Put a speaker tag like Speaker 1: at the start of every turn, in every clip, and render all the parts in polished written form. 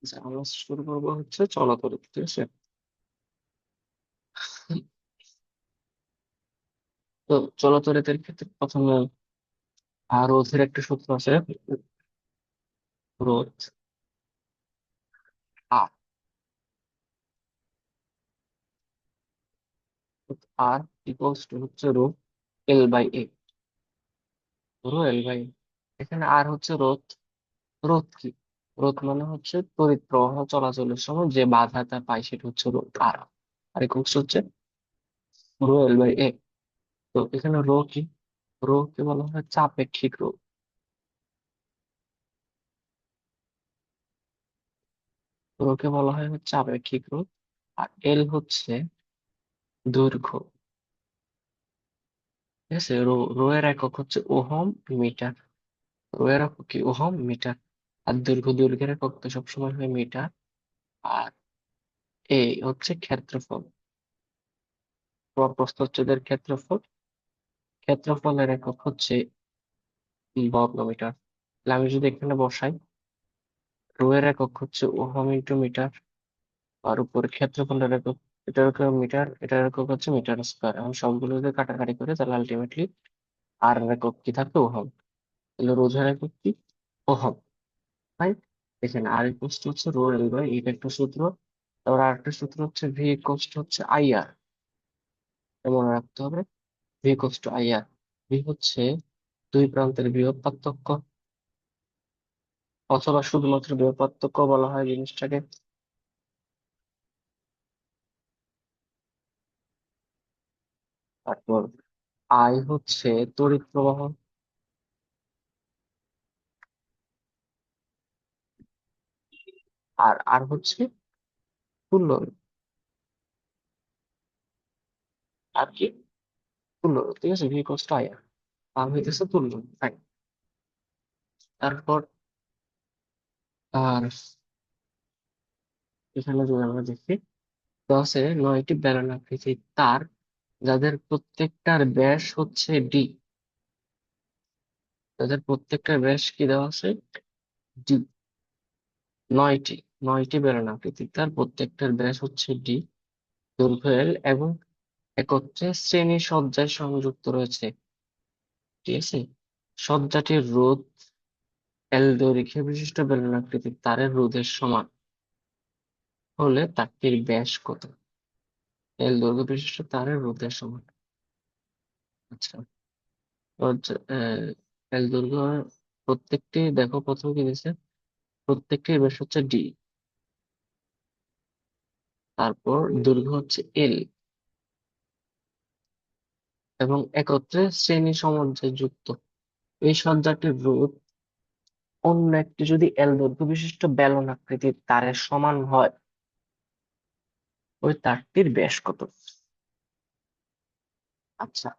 Speaker 1: আচ্ছা, আমরা শুরু করবো হচ্ছে চলাতরিত, ঠিক আছে? তো চলাতরিতের ক্ষেত্রে প্রথমে রোধের একটা সূত্র আছে। রোধ আর আর ইকুয়ালস টু হচ্ছে rho L by a. Rho L by a, এখানে আর হচ্ছে রোধ। রোধ কি? রোধ মানে হচ্ছে তড়িৎ প্রবাহ চলাচলের সময় যে বাধাটা পাই সেটা হচ্ছে রোধ। আর ইকুয়ালস হচ্ছে রো এল বাই এ। তো এখানে রো কি? রো কে বলা হয় চাপেক্ষিক রোধ। রো কে বলা হয় হচ্ছে আপেক্ষিক রোধ। আর এল হচ্ছে দৈর্ঘ্য। ঠিক আছে, রো এর একক হচ্ছে ওহম মিটার। রো এর একক কি? Ohm metre. আর দৈর্ঘ্যের একক তো সবসময় হয় মিটার। আর এ হচ্ছে ক্ষেত্রফল, প্রস্থচ্ছেদের ক্ষেত্রফল। ক্ষেত্রফলের একক হচ্ছে বর্গমিটার। তাহলে আমি যদি এখানে বসাই, রো এর একক হচ্ছে ওহম ইন্টু মিটার, আর উপরে ক্ষেত্রফলের একক, এটার একক মিটার, এটার একক হচ্ছে মিটার স্কোয়ার। আমি সবগুলো যদি কাটাকাটি করে তাহলে আলটিমেটলি আর এর একক কি থাকবে? ওহম। তাহলে রোধের একক কি? ওহম। রাইট। এখানে আর ইকুয়ালস টু হচ্ছে রো এল বাই, এটা একটা সূত্র। তারপর আরেকটা সূত্র হচ্ছে ভি ইকুয়ালস টু হচ্ছে আই আর। মনে রাখতে হবে V equals to I R. V হচ্ছে দুই প্রান্তের বিভব পার্থক্য, অথবা শুধুমাত্র বিভব পার্থক্য বলা হয় জিনিসটাকে। তারপর আই হচ্ছে তড়িৎ প্রবাহ। আর আর হচ্ছে তুল্য রোধ। আর কি? তুল্য রোধ। ঠিক আছে, ভি ইকুয়ালস টু আই আর। আর হইতেছে তুল্য রোধ। Fine. তারপর আর এখানে যদি আমরা দেখি, দশে নয়টি বেলন আকৃতির তার, যাদের প্রত্যেকটার ব্যাস হচ্ছে ডি। তাদের প্রত্যেকটার ব্যাস কি দেওয়া আছে? ডি। নয়টি নয়টি বেলন আকৃতির তার, প্রত্যেকটার ব্যাস হচ্ছে ডি, দৈর্ঘ্য এল, এবং একত্রে শ্রেণী সজ্জায় সংযুক্ত রয়েছে। ঠিক আছে, সজ্জাটির রোধ এল দৈর্ঘ্য বিশিষ্ট বেলন আকৃতির তারের রোধের সমান হলে তারটির ব্যাস কত? এল দৈর্ঘ্য বিশিষ্ট তারের রোধের সমান। আচ্ছা, এল দৈর্ঘ্য প্রত্যেকটি, দেখো প্রথম কি দিছে, প্রত্যেকটির ব্যাস হচ্ছে ডি, তারপর দৈর্ঘ্য হচ্ছে এল, এবং একত্রে শ্রেণী সমন্বয়ে যুক্ত। এই সজ্জাটির রোধ অন্য একটি যদি এল দৈর্ঘ্য বিশিষ্ট বেলন আকৃতির তারের সমান হয়, ওই তারটির ব্যাস কত? আচ্ছা,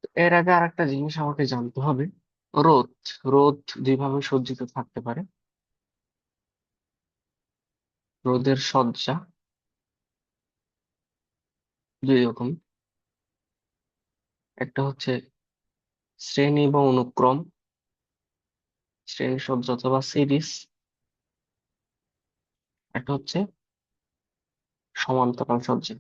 Speaker 1: তো এর আগে আর একটা জিনিস আমাকে জানতে হবে। রোধ রোধ দুইভাবে সজ্জিত থাকতে পারে। রোধের সজ্জা দুই রকম। একটা হচ্ছে শ্রেণী বা অনুক্রম শ্রেণী সজ্জা অথবা সিরিজ। একটা হচ্ছে সমান্তরাল সজ্জা।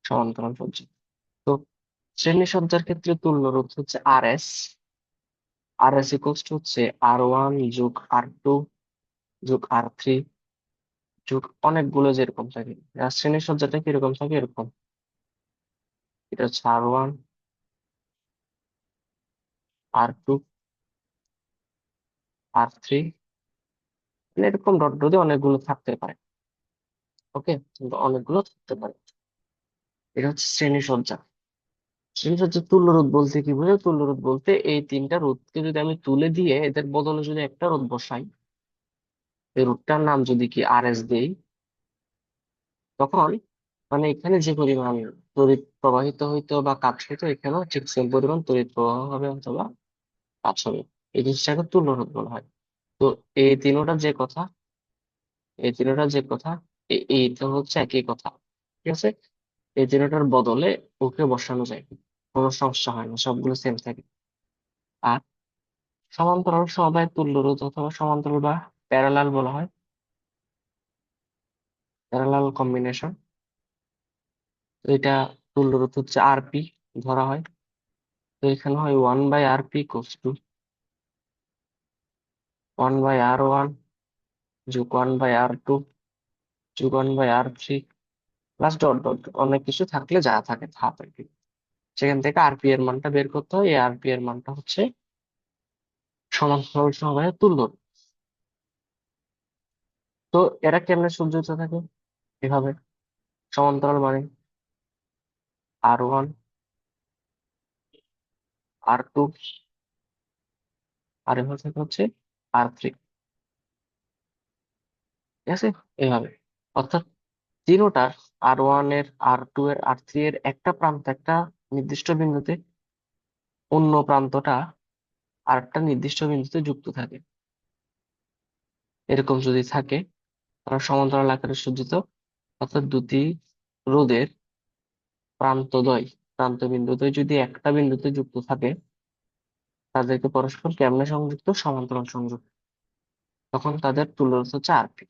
Speaker 1: সমান্তরাল সজ্জা। তো শ্রেণী সজ্জার ক্ষেত্রে তুল্য রোধ হচ্ছে R S. R S equals to হচ্ছে আর ওয়ান যোগ আর টু যোগ আর থ্রি যোগ অনেকগুলো যেরকম থাকে। আর শ্রেণী সজ্জাটা কিরকম থাকে? এরকম। এটা হচ্ছে আর ওয়ান, আর টু, আর থ্রি, এরকম ডট ডট দিয়ে অনেকগুলো থাকতে পারে। ওকে, কিন্তু অনেকগুলো থাকতে পারে। এটা হচ্ছে শ্রেণী সজ্জা। শ্রেণী সজ্জার তুল্য রোধ বলতে কি বোঝায়? তুল্য রোধ বলতে এই তিনটা রোধকে যদি আমি তুলে দিয়ে এদের বদলে যদি একটা রোধ বসাই, এই রোধটার নাম যদি কি আর এস দেই, তখন মানে এখানে যে পরিমাণ তড়িৎ প্রবাহিত হইতো বা কাজ হইতো, এখানেও ঠিক সেম পরিমাণ তড়িৎ প্রবাহ হবে অথবা কাজ হবে। এই জিনিসটাকে তুল্য রোধ বলা হয়। তো এই তিনোটা যে কথা, এই তিনোটা যে কথা, এইটা হচ্ছে একই কথা। ঠিক আছে। এই জিরোটার বদলে ওকে বসানো যায়, কোনো সমস্যা হয় না, সবগুলো সেম থাকে। আর সমান্তরাল সমবায় তুল্য রোধ অথবা সমান্তরাল বা প্যারালাল বলা হয়, প্যারালাল কম্বিনেশন। এটা তুল্য রোধ হচ্ছে আরপি ধরা হয়। তো এখানে হয় 1/RP কোস টু 1/R1 যোগ 1/R2 যোগ 1/R3 plus dot dot dot, অনেক কিছু থাকলে যা থাকে থাক আর কি। সেখান থেকে আরপি এর মানটা বের করতে হয়। এই আরপি এর মানটা হচ্ছে সমান্তরাল সমবায়ের তুল্য রোধ। তো এরা কেমনে সজ্জিত থাকে? এভাবে সমান্তরাল মানে R1 R2, আর এভাবে থাকে হচ্ছে R3। ঠিক আছে, এইভাবে। অর্থাৎ তিনোটার, R1 এর, R2 এর, R3 এর একটা প্রান্ত একটা নির্দিষ্ট বিন্দুতে, অন্য প্রান্তটা আরেকটা নির্দিষ্ট বিন্দুতে যুক্ত থাকে। এরকম যদি থাকে তারা সমান্তরাল আকারে সজ্জিত। অর্থাৎ দুটি রোধের প্রান্তদ্বয়, প্রান্ত বিন্দুদ্বয় যদি একটা বিন্দুতে যুক্ত থাকে, তাদেরকে পরস্পর কেমনে সংযুক্ত? সমান্তরাল সংযুক্ত। তখন তাদের তুল্য রোধ হচ্ছে আরপি।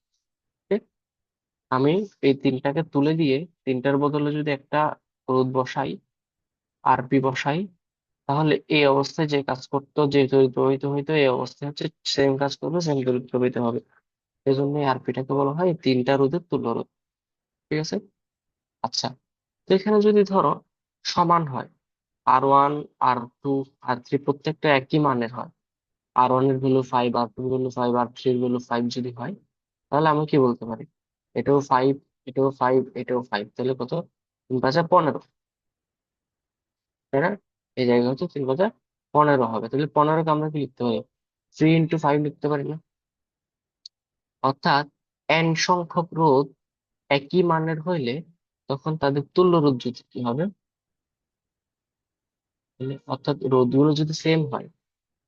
Speaker 1: আমি এই তিনটাকে তুলে দিয়ে তিনটার বদলে যদি একটা রোধ বসাই, আরপি বসাই, তাহলে এই অবস্থায় যে কাজ করতো, যে তড়িৎ প্রবাহিত হইতো, এই অবস্থায় হচ্ছে সেম কাজ করবে, সেম তড়িৎ প্রবাহিত হবে। এই জন্য আরপিটাকে বলা হয় এই তিনটা রোধের তুল্য রোধ। ঠিক আছে। আচ্ছা, তো এখানে যদি ধরো সমান হয়, R1 R2 R3 প্রত্যেকটা একই মানের হয়, R1 এর ভ্যালু 5, R2 এর ভ্যালু 5, R3 এর ভ্যালু 5 যদি হয়, তাহলে আমি কি বলতে পারি? এটাও 5, এটাও 5, এটাও 5, তাহলে কত? 3×5 = 15, তাই না? এই জায়গায় হচ্ছে 3×15 হবে। তাহলে 15কে আমরা কি লিখতে পারি? 3 × 5 লিখতে পারি না? অর্থাৎ n সংখ্যক রোধ একই মানের হইলে তখন তাদের তুল্য রোধ যদি কি হবে? অর্থাৎ রোধগুলো যদি সেম হয়,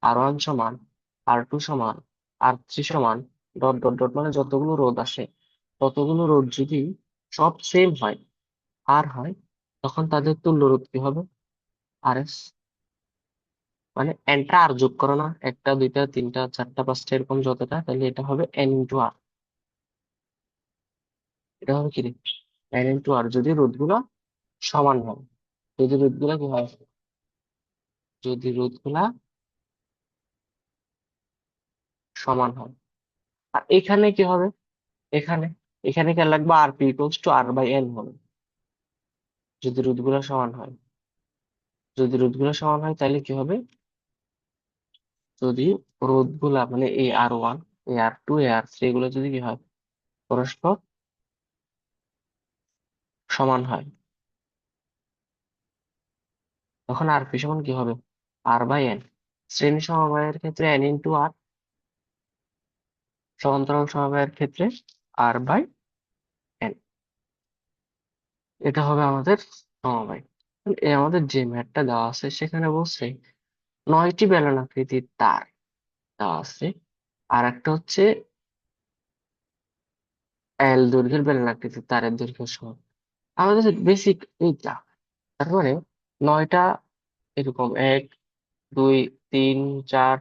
Speaker 1: R1 সমান, R2 সমান, R3 সমান, ডট ডট ডট, মানে যতগুলো রোধ আসে ততগুলো রোধ যদি সব সেম হয়, আর হয়, তখন তাদের তুল্য রোধ কি হবে? RS। মানে এনটা আর যোগ করো না, একটা দুইটা তিনটা চারটা পাঁচটা এরকম যতটা, তাহলে এটা হবে N × R। এটা হবে কি রে? N × R যদি রোধগুলো সমান হয়। যদি রোধগুলা কি হয়? যদি রোধগুলা সমান হয়। আর এখানে কি হবে? এখানে এখানে কি লাগবে? RP = R/N হবে। যদি রোধগুলা সমান হয়, যদি রোধগুলা সমান হয় তাহলে কি হবে? যদি রোধগুলা মানে এই R1, এই R2, এই R3 এগুলো যদি কি হয়? পরস্পর সমান হয়, তখন আরপি সমান কি হবে? R/N। শ্রেণী সমবায়ের ক্ষেত্রে N × R, সমান্তরাল সমবায়ের ক্ষেত্রে R/N। এটা হবে আমাদের সমবায়। আমাদের যে ম্যাথটা দেওয়া আছে সেখানে বলছে 9টি বেলনাকৃতির তার দেওয়া আছে, আর একটা হচ্ছে দৈর্ঘ্যের বেলনাকৃতির তারের দৈর্ঘ্য সমান। আমাদের বেসিক এইটা, তার মানে 9টা, এরকম 1 2 3 4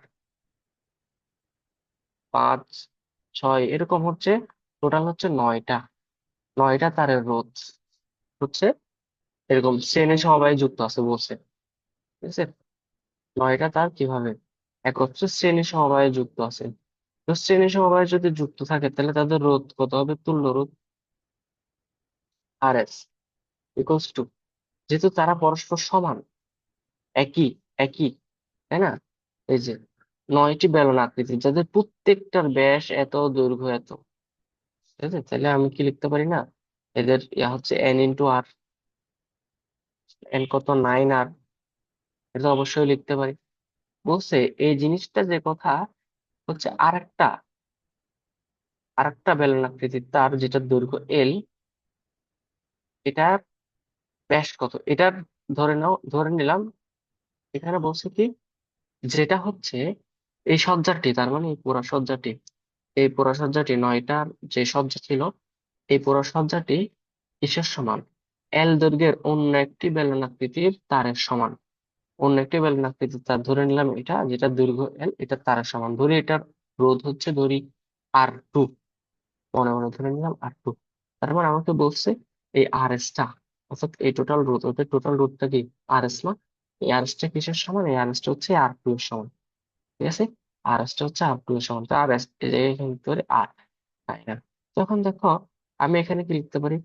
Speaker 1: 5 6 এরকম হচ্ছে, টোটাল হচ্ছে 9টা, 9টা তারের রোধ হচ্ছে এরকম শ্রেণী সমবায়ে যুক্ত আছে বলছে। ঠিক আছে, 9টা তার কিভাবে এক হচ্ছে শ্রেণী সমবায়ে যুক্ত আছে। তো শ্রেণী সমবায়ে যদি যুক্ত থাকে তাহলে তাদের রোধ কত হবে? তুল্য রোধ RS ইকুয়ালস টু, যেহেতু তারা পরস্পর সমান, একই একই, তাই না? এই যে 9টি বেলন আকৃতি যাদের প্রত্যেকটার ব্যাস এত, দৈর্ঘ্য এত, ঠিক আছে, তাহলে আমি কি লিখতে পারি না? এদের ইয়া হচ্ছে N × R। N কত? 9R। এটা অবশ্যই লিখতে পারি। বলছে এই জিনিসটা যে কথা হচ্ছে আরেকটা বেলন আকৃতির তার যেটার দৈর্ঘ্য L, এটার ব্যাস কত? এটার ধরে নিলাম, এখানে বলছে কি, যেটা হচ্ছে এই সজ্জাটি, তার মানে এই পুরা সজ্জাটি, এই পুরা সজ্জাটি 9টার যে সজ্জা ছিল, এই পুরা সজ্জাটি কিসের সমান? এল দৈর্ঘ্যের অন্য একটি বেলনাকৃতির তারের সমান। অন্য একটি বেলনাকৃতির তার ধরে নিলাম এটা, যেটা দৈর্ঘ্য এল, এটা তারের সমান। ধরি এটার রোধ হচ্ছে, ধরি R2, মনে মনে ধরে নিলাম R2। তার মানে আমাকে বলছে এই RS টা, অর্থাৎ এই টোটাল রোধ, অর্থাৎ টোটাল রোধটা কি RS না? এই RS টা কিসের সমান? এই RS টা হচ্ছে R2 এর সমান। ঠিক আছে, RS টা হচ্ছে R2 এর সমান। তো RS এই জায়গায় এখানে লিখতে পারি R, তাই না? তখন দেখো, আমি এখানে কি লিখতে পারি?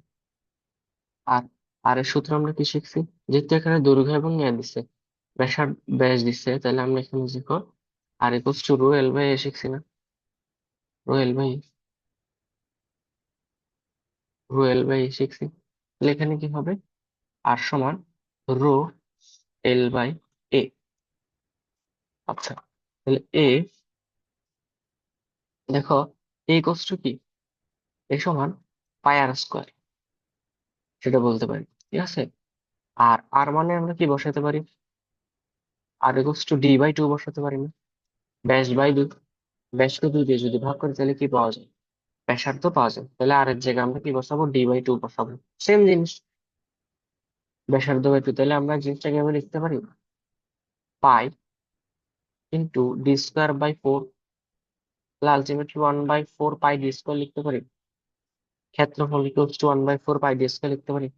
Speaker 1: আর আর এর সূত্র আমরা কি শিখছি? যেহেতু এখানে দৈর্ঘ্য এবং ইয়া দিচ্ছে, ব্যাস দিচ্ছে, তাহলে আমরা এখানে লিখো R equals to rho L by a, শিখছি না? Rho L by, rho L by a শিখছি। তাহলে এখানে কি হবে? আর সমান রো এল বাই এ। আচ্ছা, তাহলে এ, দেখো, এ ইকুয়ালস টু কি? এ সমান পাই আর স্কোয়ার, সেটা বলতে পারি। ঠিক আছে, আর আর মানে আমরা কি বসাতে পারি? R equals to d by two বসাতে পারি না? ব্যাস বাই দুই, ব্যাসকে দুই দিয়ে যদি ভাগ করি তাহলে কি পাওয়া যায়? ব্যাসার্ধ পাওয়া যায়। তাহলে আর এর জায়গায় আমরা কি বসাবো? ডি বাই টু বসাবো। সেম জিনিস, ব্যাসার্ধ বাই টু। তাহলে আমরা জিনিসটাকে এভাবে লিখতে পারি, pi into D square by four, তাহলে আলটিমেটলি 1/4 পাই ডি স্কোয়ার লিখতে পারি। ক্ষেত্রফল equals to 1/4 pi D square লিখতে পারি।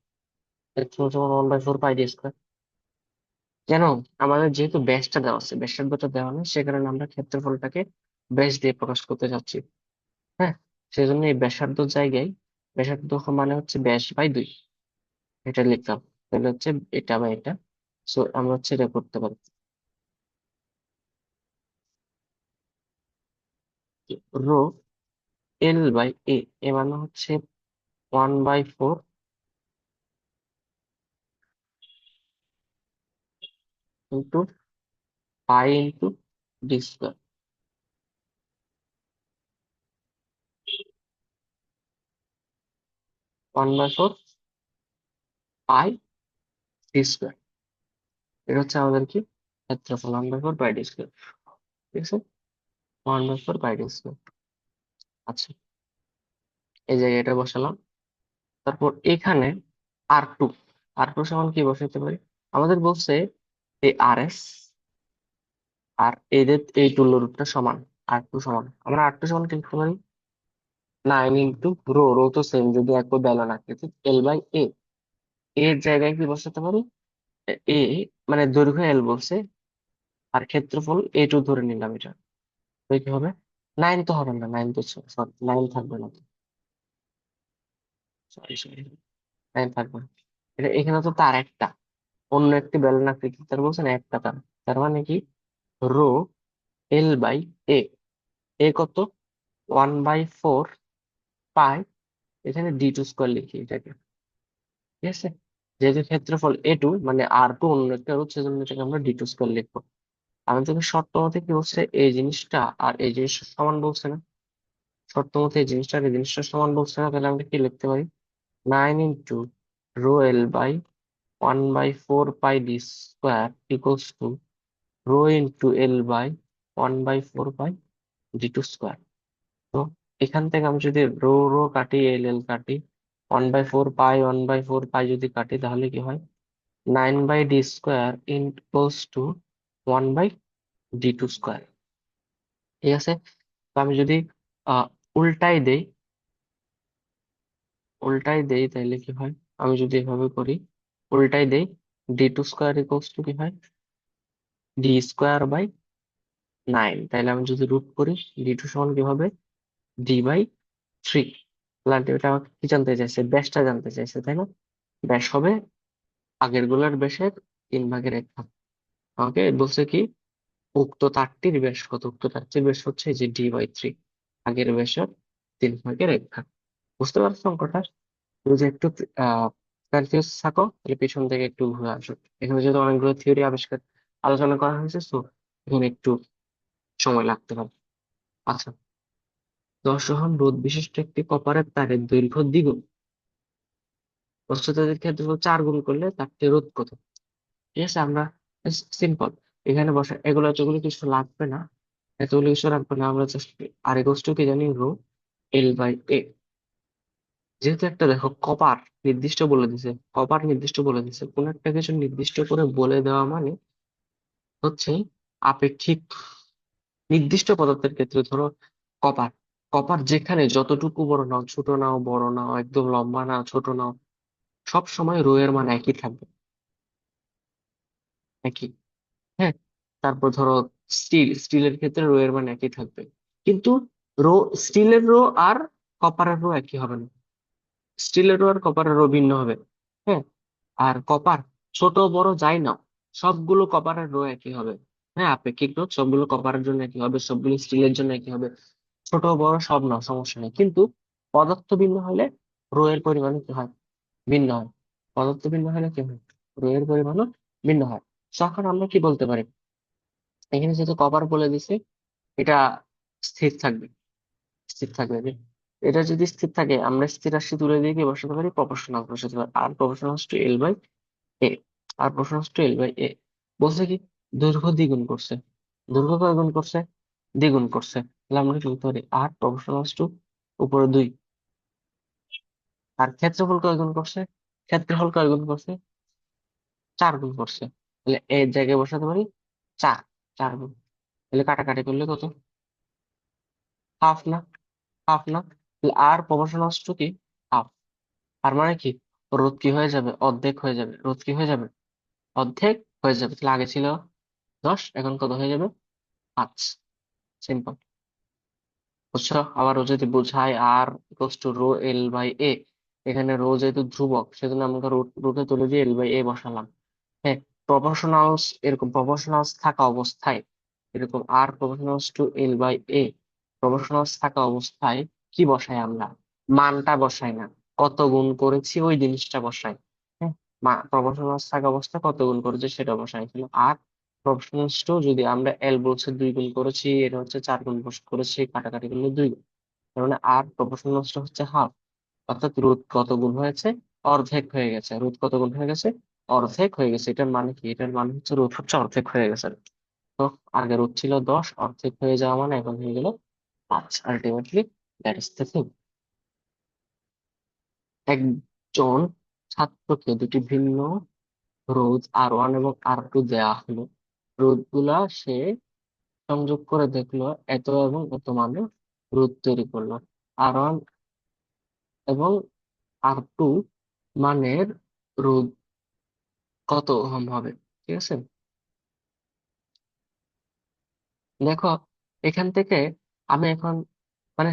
Speaker 1: ক্ষেত্রফল সমান 1/4 পাই ডি স্কোয়ার। কেন? আমাদের যেহেতু ব্যাসটা দেওয়া আছে, ব্যাসার্ধটা দেওয়া নেই, সে কারণে আমরা ক্ষেত্রফলটাকে ব্যাস দিয়ে প্রকাশ করতে যাচ্ছি। হ্যাঁ, সেই জন্য এই ব্যাসার্ধ জায়গায়, ব্যাসার্ধ মানে হচ্ছে ব্যাস বাই দুই, এটা লিখলাম। তাহলে হচ্ছে এটা বা এটা, সো আমরা হচ্ছে এটা করতে পারি। রো এল বাই এ, এ মানে হচ্ছে 1/4 ইন্টু পাই into D square. 1/4 pi D square, এটা হচ্ছে আমাদের কি ক্ষেত্রফল, 1/4 পাই ডি স্কোয়ার। ঠিক আছে, 1/4 পাই ডি স্কোয়ার। আচ্ছা, এই জায়গায় এটা বসালাম। তারপর এখানে R2, R2 সমান কি বসাতে পারি? আমাদের বলছে এই RS আর এদের এই তুল্য রূপটা সমান। R2 সমান, আমরা R2 সমান কি লিখতে পারি? 9 ইন্টু রো, রো তো সেম, যদি একই বেলন আকৃতি, এল বাই এ। এর জায়গায় কি বসাতে পারি? এ মানে দৈর্ঘ্য এল বলছে, আর ক্ষেত্রফল A2 ধরে নিলাম। এটা তো কি হবে? 9 তো হবে না, 9 তো, সরি 9 থাকবে না, সরি সরি, 9 থাকবে না। এটা এখানে তো তার একটা, অন্য একটি বেলন আকৃতি তার বলছে না, একটা তার। তার মানে কি? রো এল বাই এ, এ কত? 1/4 পাই, এখানে D2 স্কোয়ার লিখি এটাকে। ঠিক আছে, যেহেতু ক্ষেত্রফল A2 মানে R2 অন্য একটা রোধ, সেজন্য এটাকে আমরা D2 স্কোয়ার লিখবো। আমি তোকে শর্ত মতে কি বলছে, এই জিনিসটা আর এই জিনিসটা সমান বলছে না? শর্ত মতে এই জিনিসটা আর এই জিনিসটা সমান বলছে না? তাহলে আমরা কি লিখতে পারি? 9 into rho L by 1/4 pi D square equals to rho into L by 1/4 pi D2 square. তো এখান থেকে আমি যদি রো রো কাটি, এল এল কাটি, 1/4 পাই 1/4 পাই যদি কাটি, তাহলে কি হয়? 9/d square equals two 1/d2 square. ঠিক আছে, তো আমি যদি আহ উল্টাই দেই, উল্টাই দেই তাহলে কি হয়? আমি যদি এভাবে করি, উল্টাই দেই, D2 স্কোয়ার ইকুয়ালস টু কি হয়? D² by 9। তাহলে আমি যদি রুট করি, D2 সমান কি হবে? D/3। এটা আমাকে কি জানতে চাইছে? ব্যাসটা জানতে চাইছে, তাই না? ব্যাস হবে আগের গুলার ব্যাসের 3/1 ভাগ। আমাকে বলছে কি, উক্ত তারটির ব্যাস কত? উক্ত তারটির ব্যাস হচ্ছে এই যে D/3, আগের ব্যাসের 3/1 ভাগ। বুঝতে পারছো অঙ্কটা? তুমি যে একটু কনফিউজ থাকো, তাহলে পিছন থেকে একটু ঘুরে আসো। এখানে যেহেতু অনেকগুলো থিওরি আলোচনা করা হয়েছে, তো এখানে একটু সময় লাগতে পারে। আচ্ছা, 10 ওহম রোধ বিশিষ্ট একটি কপারের তারের দৈর্ঘ্য দ্বিগুণ, প্রস্থতাদের ক্ষেত্রফল 4 গুণ করলে তারটি রোধ কত? ঠিক আছে, আমরা সিম্পল, এখানে বসে এগুলো যেগুলো কিছু লাগবে না, এতগুলো কিছু লাগবে না। আমরা জাস্ট আর ইকুয়ালস টু কি জানি? রো এল বাই এ। যেহেতু একটা দেখো কপার নির্দিষ্ট বলে দিছে, কপার নির্দিষ্ট বলে দিছে, কোন একটা কিছু নির্দিষ্ট করে বলে দেওয়া মানে হচ্ছে আপেক্ষিক। নির্দিষ্ট পদার্থের ক্ষেত্রে ধরো কপার, কপার যেখানে যতটুকু বড় নাও, ছোট নাও বড় নাও, একদম লম্বা নাও ছোট নাও, সব সময় রো এর মান একই থাকবে, একই। হ্যাঁ, তারপর ধরো স্টিলের ক্ষেত্রে রো এর মান একই থাকবে, কিন্তু রো, স্টিলের রো আর কপারের রো একই হবে না, স্টিলের রো আর কপারের রো ভিন্ন হবে। হ্যাঁ, আর কপার ছোট বড় যাই না, সবগুলো কপারের রো একই হবে। হ্যাঁ, আপেক্ষিক রোধ সবগুলো কপারের জন্য একই হবে, সবগুলো স্টিলের জন্য একই হবে, ছোট বড় সব না, সমস্যা নেই। কিন্তু পদার্থ ভিন্ন হলে রো এর পরিমাণ কি হয়? ভিন্ন হয়। পদার্থ ভিন্ন হলে কি হয়? রো এর পরিমাণও ভিন্ন হয়। তখন আমরা কি বলতে পারি, এখানে যেহেতু কপার বলে দিছে, এটা স্থির থাকবে, স্থির থাকবে যে, এটা যদি স্থির থাকে আমরা স্থির রাশি তুলে দিয়ে কি বসাতে পারি? প্রপোর্শনাল বসাতে পারি, R proportional to l by a, R proportional to l by a. বলছে কি দৈর্ঘ্য দ্বিগুণ করছে, দৈর্ঘ্য কয় গুণ করছে? দ্বিগুণ করছে, তাহলে আমরা কি বলতে পারি? আর প্রপোর্শনাল টু উপরে 2, আর ক্ষেত্রফল কয় গুণ করছে? ক্ষেত্রফল কয় গুণ করছে? 4 গুণ করছে, তাহলে এর জায়গায় বসাতে পারি 4, 4 গুণ। তাহলে কাটাকাটি করলে কত? হাফ না? হাফ না? তাহলে আর প্রপোর্শনাল টু কি? হাফ। আর মানে কি, রোধ কি হয়ে যাবে? অর্ধেক হয়ে যাবে। রোধ কি হয়ে যাবে? অর্ধেক হয়ে যাবে। তাহলে আগে ছিল 10, এখন কত হয়ে যাবে? 5। সিম্পল। বুঝছো? আবার ও যদি বোঝায় R equals to rho L by a, এখানে রো যেহেতু ধ্রুবক সেজন্য আমরা রোকে তুলে দিয়ে এল বাই এ বসালাম। হ্যাঁ, প্রপোর্শনালস, এরকম প্রপোর্শনালস থাকা অবস্থায়, এরকম আর proportionals two l by A, proportionals থাকা অবস্থায় কি বসাই আমরা? মানটা বসাই না, কত গুণ করেছি ওই জিনিসটা বসাই। হ্যাঁ, প্রপোর্শনালস থাকা অবস্থায় কত গুণ করেছে সেটা বসাই ছিল। আর প্রপোর্শনালস টু যদি আমরা এল বলছে 2 গুণ করেছি, এটা হচ্ছে 4 গুণ করেছি, কাটাকাটি করলে 2 গুণ, তার মানে আর প্রপোর্শনালস টু হচ্ছে হাফ। অর্থাৎ রোধ কত গুণ হয়েছে? অর্ধেক হয়ে গেছে। রোধ কত গুণ হয়ে গেছে? অর্ধেক হয়ে গেছে। এটার মানে কি? এটার মানে হচ্ছে রোধ হচ্ছে অর্ধেক হয়ে গেছে। তো আগে রোধ ছিল 10, অর্ধেক হয়ে যাওয়া মানে এখন হয়ে গেল 5। Ultimately that is the thing. একজন ছাত্রকে দুটি ভিন্ন রোধ R1 এবং R2 দেয়া হলো, রোধগুলা সে সংযোগ করে দেখলো এত এবং এত মানে রোধ তৈরি করলো। R1 এবং R2 মানের রোধ কত ওহম হবে? ঠিক আছে, দেখো এখান থেকে আমি এখন মানে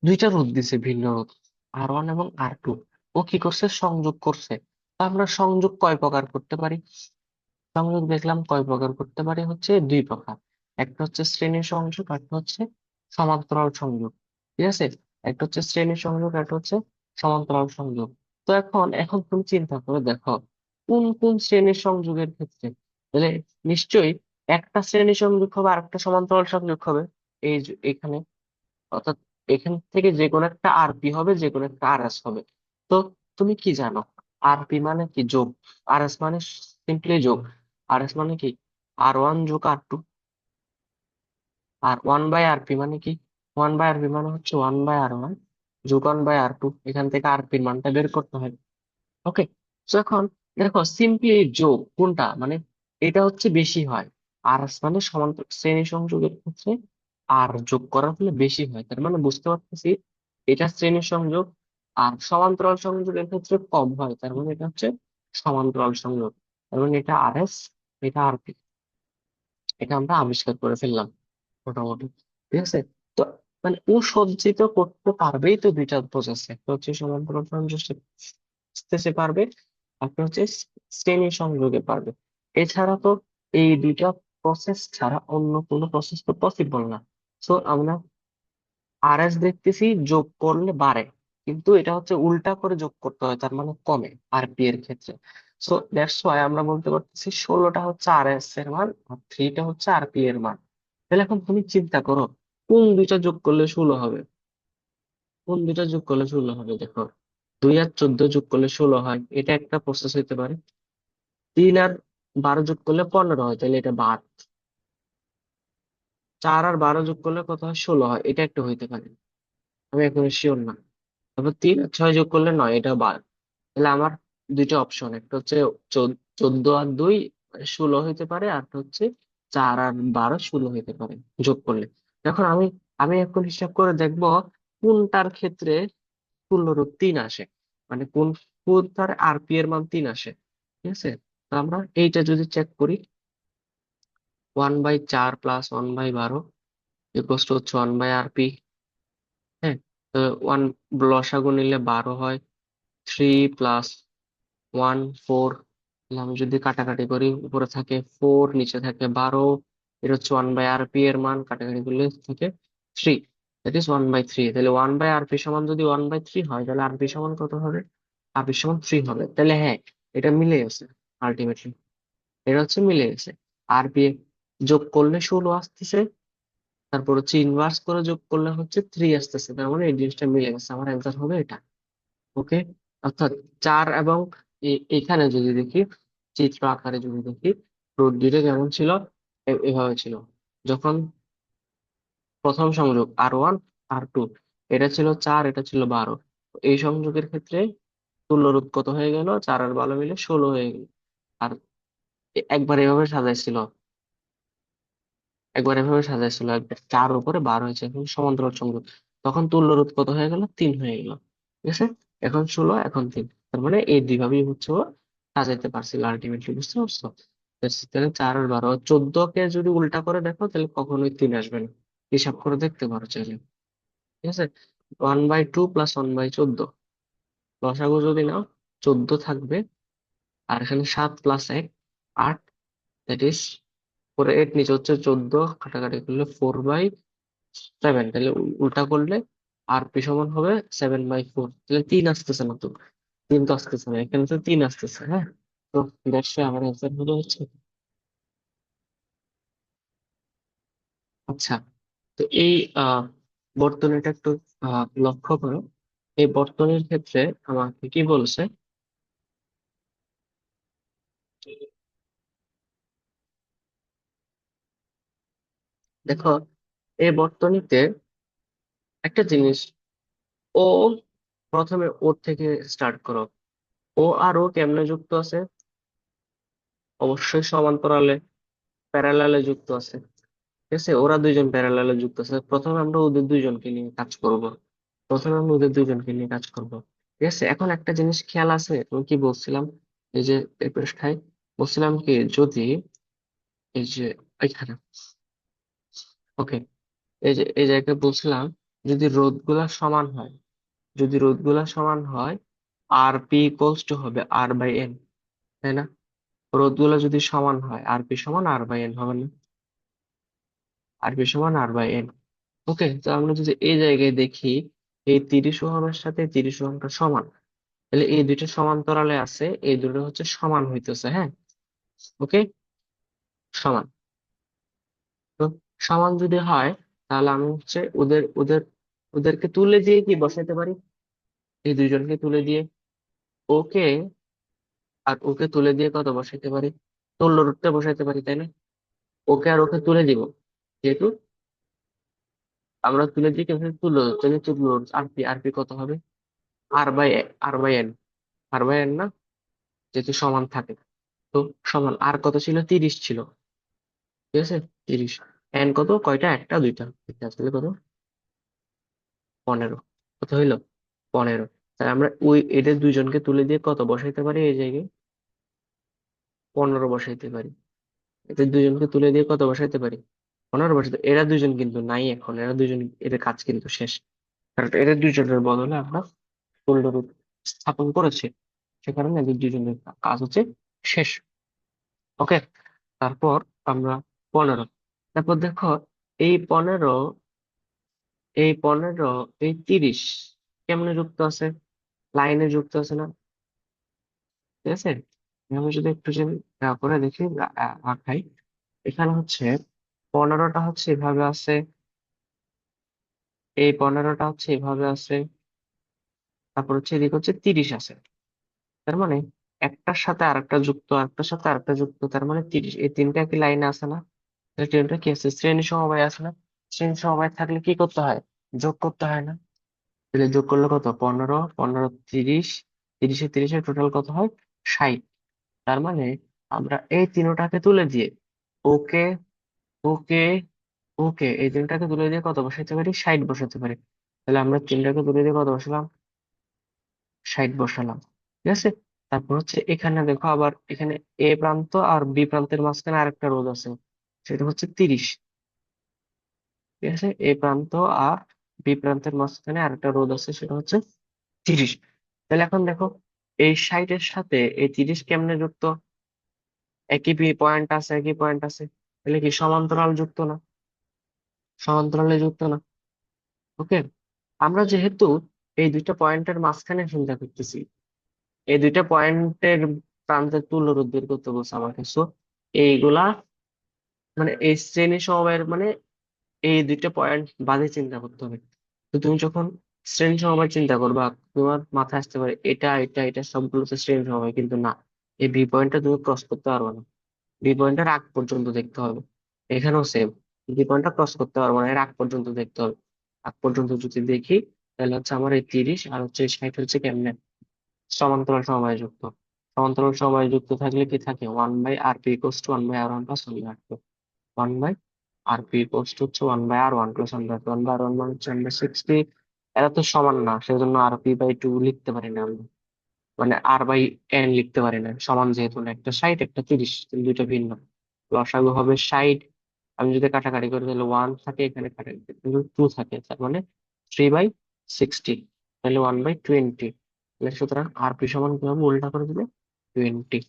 Speaker 1: দুইটা রোধ দিছে, ভিন্ন রোধ R1 এবং R2, ও কি করছে? সংযোগ করছে। তা আমরা সংযোগ কয় প্রকার করতে পারি? সংযোগ দেখলাম কয় প্রকার করতে পারি, হচ্ছে দুই প্রকার। একটা হচ্ছে শ্রেণী সংযোগ, একটা হচ্ছে সমান্তরাল সংযোগ। ঠিক আছে, একটা হচ্ছে শ্রেণী সংযোগ, একটা হচ্ছে সমান্তরাল সংযোগ। তো এখন এখন তুমি চিন্তা করে দেখো কোন কোন শ্রেণী সংযোগের ক্ষেত্রে, তাহলে নিশ্চয়ই একটা শ্রেণী সংযোগ হবে আর একটা সমান্তরাল সংযোগ হবে, এই এখানে, অর্থাৎ এখান থেকে যে কোনো একটা আরপি হবে, যে কোনো একটা আরএস হবে। তো তুমি কি জানো, আরপি মানে কি? যোগ। আরএস মানে সিম্পলি যোগ। আরএস মানে কি? R1 যোগ R2। আর 1/RP মানে কি? 1/RP মানে হচ্ছে 1/R1 যোগ 1/R2। এখান থেকে আরপির মানটা বের করতে হয়। ওকে, তো এখন দেখো সিম্পলি যোগ কোনটা মানে, এটা হচ্ছে বেশি হয়। আর মানে সমান্তর শ্রেণী সংযোগের ক্ষেত্রে আর যোগ করার ফলে বেশি হয়, তার মানে বুঝতে পারতেছি এটা শ্রেণী সংযোগ। আর সমান্তরাল সংযোগের ক্ষেত্রে কম হয়, তার মানে এটা হচ্ছে সমান্তরাল সংযোগ। তার মানে এটা RS, এটা RP। এটা আমরা আবিষ্কার করে ফেললাম মোটামুটি। ঠিক আছে, তো মানে ও সজ্জিত করতে পারবেই তো দুইটা প্রসেস, একটা হচ্ছে সমান্তরাল সংযোগ পারবে, একটা হচ্ছে শ্রেণী সংযোগে পারবে। এছাড়া তো এই দুইটা প্রসেস ছাড়া অন্য কোনো প্রসেস তো পসিবল না। সো আমরা RS দেখতেছি যোগ করলে বাড়ে, কিন্তু এটা হচ্ছে উল্টা করে যোগ করতে হয়, তার মানে কমে আরপি এর ক্ষেত্রে। সো দ্যাটস ওয়াই আমরা বলতে পারতেছি 16টা হচ্ছে RS এর মান আর 3টা হচ্ছে আরপি এর মান। তাহলে এখন তুমি চিন্তা করো কোন দুইটা যোগ করলে 16 হবে? কোন দুইটা যোগ করলে 16 হবে? দেখো 2 আর 14 যোগ করলে 16 হয়, এটা একটা প্রসেস হইতে পারে। 3 আর 12 যোগ করলে 15 হয়, তাহলে এটা বাদ। 4 আর 12 যোগ করলে কত হয়? 16 হয়, এটা একটা হইতে পারে। আমি এখন শিওর না। তারপর 3 আর 6 যোগ করলে 9, এটা 12। তাহলে আমার দুইটা অপশন, একটা হচ্ছে 14 আর 2 16 হইতে পারে, আর একটা হচ্ছে 4 আর 12 16 হইতে পারে যোগ করলে। এখন আমি আমি এখন হিসাব করে দেখবো কোনটার ক্ষেত্রে পূর্ণরূপ 3 আসে, মানে কোনটার আরপি এর মান 3 আসে। ঠিক আছে, তো আমরা এইটা যদি চেক করি, 1/4 প্লাস 1/12 ইকুয়াল টু হচ্ছে 1/RP। হ্যাঁ, তো ওয়ান লসাগু নিলে 12 হয়, 3 + 1 4। আমি যদি কাটাকাটি করি, উপরে থাকে 4, নিচে থাকে 12। এটা হচ্ছে 1/RP এর মান, কাটাকাটি করলে থাকে 3, দ্যাট ইজ 1/3। তাহলে 1/RP সমান যদি 1/3 হয়, তাহলে আরপি সমান কত হবে? আরপি সমান 3 হবে। তাহলে হ্যাঁ, এটা মিলে গেছে আলটিমেটলি। এটা হচ্ছে মিলে গেছে। আরপি যোগ করলে 16 আসতেছে, তারপর হচ্ছে ইনভার্স করে যোগ করলে হচ্ছে 3 আসতেছে, তার মানে এই জিনিসটা মিলে গেছে। আমার অ্যান্সার হবে এটা। ওকে, অর্থাৎ 4 এবং এখানে যদি দেখি, চিত্র আকারে যদি দেখি, রোদ দুইটা কেমন ছিল, এভাবে ছিল। যখন প্রথম সংযোগ R1 R2, এটা ছিল 4, এটা ছিল 12। এই সংযোগের ক্ষেত্রে তুল্য রোধ কত হয়ে গেল? 4 আর 12 মিলে 16 হয়ে গেল। আর একবার এভাবে সাজাইছিল, একবার এভাবে সাজাইছিল, একবার 4 উপরে 12 হয়েছে, এখন সমান্তরাল সংযোগ। তখন তুল্য রোধ কত হয়ে গেল? 3 হয়ে গেল। ঠিক আছে, এখন 16, এখন 3। তার মানে এই দুইভাবেই হচ্ছে ও সাজাইতে পারছিল আলটিমেটলি, বুঝতে পারছো? তাহলে 4 আর 12, 14 কে যদি উল্টা করে দেখো, তাহলে কখনোই 3 আসবে না। হিসাব করে দেখতে পারো চাইলে। ঠিক আছে, 1/2 প্লাস 1/14, লসাগু যদি নাও 14 থাকবে, আর এখানে 7 + 1 8, দ্যাট ইজ 4 8, নিচে হচ্ছে 14, কাটাকাটি করলে 4/7। তাহলে উল্টা করলে আরপি সমান হবে 7/4। তাহলে 3 আসতেছে না তো, 3 তো আসতেছে না, এখানে তো 3 আসতেছে। হ্যাঁ, তো দ্যাটস আমার অ্যান্সার হলো হচ্ছে। আচ্ছা, তো এই বর্তনীটা একটু লক্ষ্য করো। এই বর্তনীর ক্ষেত্রে আমাকে কি বলছে, দেখো এই বর্তনীতে একটা জিনিস, ও প্রথমে ওর থেকে স্টার্ট করো। ও আর ও কেমনে যুক্ত আছে? অবশ্যই সমান্তরালে, প্যারালালে যুক্ত আছে। ঠিক আছে, ওরা দুইজন প্যারালালে যুক্ত আছে। প্রথমে আমরা ওদের দুইজনকে নিয়ে কাজ করব, প্রথমে আমরা ওদের দুইজনকে নিয়ে কাজ করব। ঠিক আছে, এখন একটা জিনিস খেয়াল আছে, তুমি কি বলছিলাম, এই যে এই পৃষ্ঠায় বলছিলাম কি, যদি এই যে এখানে, ওকে, এই যে এই জায়গায় বলছিলাম, যদি রোধগুলা সমান হয়, যদি রোধগুলা সমান হয়, আর পি ইকুয়ালস টু হবে R/N, তাই না? রোধগুলা যদি সমান হয়, আরপি সমান R/N হবে না? আরপি সমান R/N। ওকে, তো আমরা যদি এই জায়গায় দেখি, এই 30 ওহমের সাথে 30 ওহমটা সমান, তাহলে এই দুইটা সমান্তরালে আছে, এই দুটো হচ্ছে সমান হইতেছে। হ্যাঁ, ওকে, সমান। তো সমান যদি হয়, তাহলে আমি হচ্ছে ওদেরকে তুলে দিয়ে কি বসাইতে পারি, এই দুইজনকে তুলে দিয়ে ওকে আর ওকে তুলে দিয়ে কত বসাইতে পারি? তুল্য রূপটা বসাইতে পারি, তাই না? ওকে আর ওকে তুলে দিব, যেহেতু আমরা তুলে দিয়ে কেমন তুল্য রূপ, তাহলে তুল্য রূপ আরপি, আরপি কত হবে? R by n, R by n না, যেহেতু সমান থাকে। তো সমান, আর কত ছিল? 30 ছিল। ঠিক আছে, 30। এন কত? কয়টা? একটা দুইটা তিনটা, আসলে কত? 15। কত হইলো? 15। তাহলে আমরা ওই এদের দুইজনকে তুলে দিয়ে কত বসাইতে পারি এই জায়গায়? 15 বসাইতে পারি। এদের দুইজনকে তুলে দিয়ে কত বসাইতে পারি? 15 বসাইতে। এরা দুইজন কিন্তু নাই এখন, এরা দুইজন, এদের কাজ কিন্তু শেষ। কারণ এদের দুইজনের বদলে আমরা ষোলরূপ স্থাপন করেছি, সে কারণে এদের দুইজনের কাজ হচ্ছে শেষ। ওকে, তারপর আমরা 15, তারপর দেখো এই 15, এই 15, এই 30 কেমনে যুক্ত আছে? লাইনে যুক্ত আছে না? ঠিক আছে, আমি যদি একটু যদি করে দেখি, আঁকাই, এখানে হচ্ছে 15টা হচ্ছে এভাবে আছে, এই 15টা হচ্ছে এভাবে আছে, তারপর হচ্ছে এদিকে হচ্ছে 30 আছে। তার মানে একটার সাথে আরেকটা যুক্ত, আরেকটার সাথে আরেকটা যুক্ত, তার মানে 30, এই তিনটা কি লাইনে আছে না? তাহলে তিনটা কি আছে? শ্রেণী সমবায় আছে না? শ্রেণী সমবায় থাকলে কি করতে হয়? যোগ করতে হয় না? তাহলে যোগ করলে কত? 15, 15, 30, 30 এ 30 টোটাল কত হয়? 60। তার মানে আমরা এই তিনটাকে তুলে দিয়ে ওকে, ওকে, ওকে, এই তিনটাকে তুলে দিয়ে কত বসাইতে পারি? 60 বসাতে পারি। তাহলে আমরা তিনটাকে তুলে দিয়ে কত বসালাম? 60 বসালাম। ঠিক আছে। তারপর হচ্ছে এখানে দেখো, আবার এখানে এ প্রান্ত আর বি প্রান্তের মাঝখানে আরেকটা রোধ আছে, সেটা হচ্ছে 30। ঠিক আছে, এ প্রান্ত আর বি প্রান্তের মাঝখানে আরেকটা রোধ আছে, সেটা হচ্ছে 30। তাহলে এখন দেখো, এই 60-এর সাথে এই 30 কেমনে যুক্ত? একই পয়েন্ট আছে, একই পয়েন্ট আছে, তাহলে কি সমান্তরাল যুক্ত না? সমান্তরালে যুক্ত না। ওকে। আমরা যেহেতু এই দুইটা পয়েন্টের মাঝখানে চিন্তা করতেছি, এই দুইটা পয়েন্টের প্রান্তের তুল্য রোধ বের করতে বলছে আমাকে, সো এইগুলা মানে এই শ্রেণী সমবায়ের মানে এই দুইটা পয়েন্ট বাদে চিন্তা করতে হবে। তো তুমি যখন শ্রেণী সমবায় চিন্তা করবা, তোমার মাথায় আসতে পারে এটা এটা এটা সবগুলো তো শ্রেণী সমবায়, কিন্তু না, এই বি পয়েন্টটা তুমি ক্রস করতে পারবে না। বি পয়েন্টের আগ পর্যন্ত দেখতে হবে। এখানেও সেম, বি পয়েন্টটা ক্রস করতে পারবো না, এর আগ পর্যন্ত দেখতে হবে। আগ পর্যন্ত যদি দেখি, তাহলে হচ্ছে আমার এই 30 আর হচ্ছে এই 60 হচ্ছে কেমনে? সমান্তরাল সমবায় যুক্ত। সমান্তরাল সমবায় যুক্ত থাকলে কি থাকে? 1/rp equals to 1/r1 plus 1/r2। 1/rp equals to হচ্ছে 1/r1 প্লাস 1/r2। 1/r1 মানে হচ্ছে 1/60। এরা তো সমান না, সেজন্য rp/2 লিখতে পারি না আমরা। মানে r/n লিখতে পারি না, সমান যেহেতু না। একটা 60, একটা 30, দুইটা ভিন্ন। লসাগু হবে 60। আমি যদি কাটাকাটি করি তাহলে 1 থাকে, এখানে কাটাকাটি কিন্তু 2 থাকে, তার মানে 3/60। তাহলে 1/20। তাহলে সুতরাং rp সমান কি হবে? উল্টা করে দিলে 20।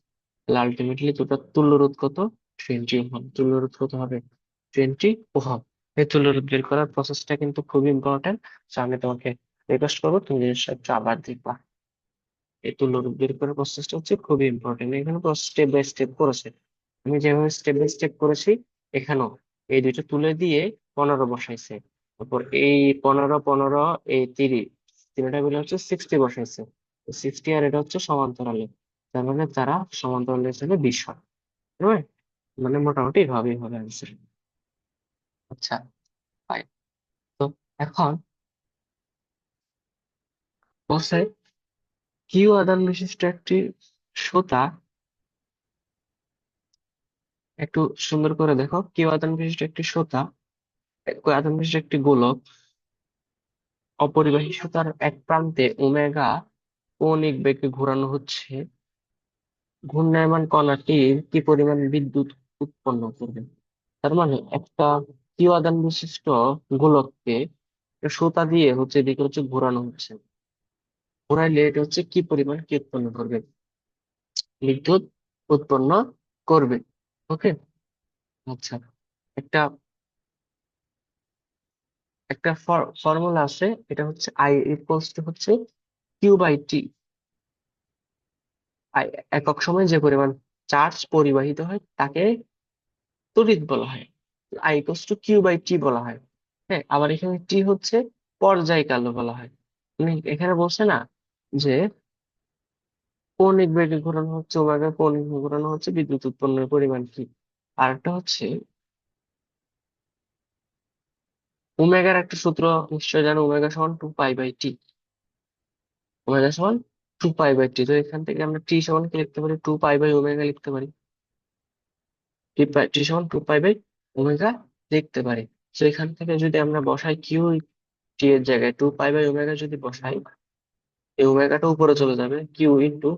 Speaker 1: তাহলে আলটিমেটলি দুটার তুল্য রোধ কত? 20 ওহম। তুল্য রোধ কত হবে? 20 ওহম। এই তুল্য রোধ বের করার প্রসেসটা কিন্তু খুবই ইম্পর্টেন্ট। আমি তোমাকে রিকোয়েস্ট করবো তুমি জিনিসটা একটু আবার দেখবা। এই তুল্য রূপ বের করার প্রসেসটা হচ্ছে খুবই ইম্পর্টেন্ট। এখানে তো স্টেপ বাই স্টেপ করেছে, আমি যেভাবে স্টেপ বাই স্টেপ করেছি এখানেও এই দুইটা তুলে দিয়ে 15 বসাইছে। তারপর এই 15, 15, এই 30, তিনটা মিলে হচ্ছে 60 বসাইছে। 60 আর এটা হচ্ছে সমান্তরালে, তার মানে তারা সমান্তরালে হিসেবে 20 হয়। right? মানে মোটামুটি এভাবেই হবে অ্যান্সার। আচ্ছা, ফাইন। তো এখন বলছে কিউ আধান বিশিষ্ট একটি সুতা, একটু সুন্দর করে দেখো, কিউ আধান বিশিষ্ট একটি সুতা, আধান বিশিষ্ট একটি গোলক অপরিবাহী সুতার এক প্রান্তে ওমেগা কৌণিক বেগে ঘোরানো হচ্ছে। ঘূর্ণায়মান কণাটির কি পরিমাণ বিদ্যুৎ উৎপন্ন করবে? তার মানে একটা কিউ আধান বিশিষ্ট গোলককে একটা সুতা দিয়ে হচ্ছে এদিকে হচ্ছে ঘোরানো হচ্ছে। ঘোরাইলে এটা হচ্ছে কি পরিমাণ কি উৎপন্ন করবে? বিদ্যুৎ উৎপন্ন করবে। ওকে। আচ্ছা, একটা একটা ফর্মুলা আছে, এটা হচ্ছে আই ইকুয়ালস টু হচ্ছে কিউ/টি। একক সময়ে যে পরিমাণ চার্জ পরিবাহিত হয় তাকে তড়িৎ বলা হয়। আই ইকুয়ালস টু কিউ/টি বলা হয়। হ্যাঁ, আবার এখানে টি হচ্ছে পর্যায়কাল বলা হয়। মানে এখানে বলছে না যে কৌণিক বেগে ঘোরানো হচ্ছে ওমেগা, কৌণিক বেগে ঘোরানো হচ্ছে, বিদ্যুৎ উৎপন্নের পরিমাণ কি? আর একটা হচ্ছে ওমেগার একটা সূত্র নিশ্চয় জানো, ওমেগা সমান 2π/টি। ওমেগা সমান 2π/টি। তো এখান থেকে আমরা টি সমান কি লিখতে পারি? 2π/ওমেগা লিখতে পারি। টি সমান 2π/ওমেগা লিখতে পারি। তো এখান থেকে যদি আমরা বসাই কিউ টি এর জায়গায় 2π/ওমেগা যদি বসাই, এই ওমেগাটা উপরে চলে যাবে, কিউ ইন্টু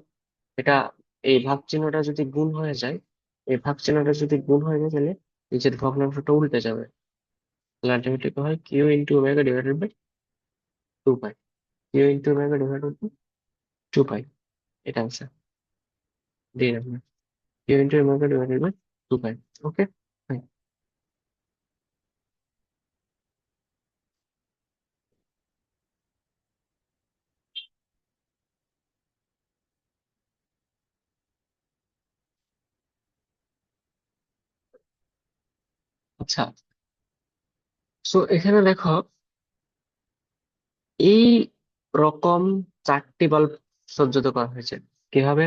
Speaker 1: এটা, এই ভাগ চিহ্নটা যদি গুণ হয়ে যায়, এই ভাগ চিহ্নটা যদি গুণ হয়ে যায় তাহলে নিচের ভগ্নাংশটা উল্টে যাবে। তাহলে আলটিমেটলি হয় q into omega divided by 2π। Q into omega divided by 2π। এটা আনসার দিয়ে রাখবেন, q into omega divided by 2π। Okay. আচ্ছা, সো এখানে দেখো এই রকম 4টি বাল্ব সজ্জিত করা হয়েছে। কিভাবে?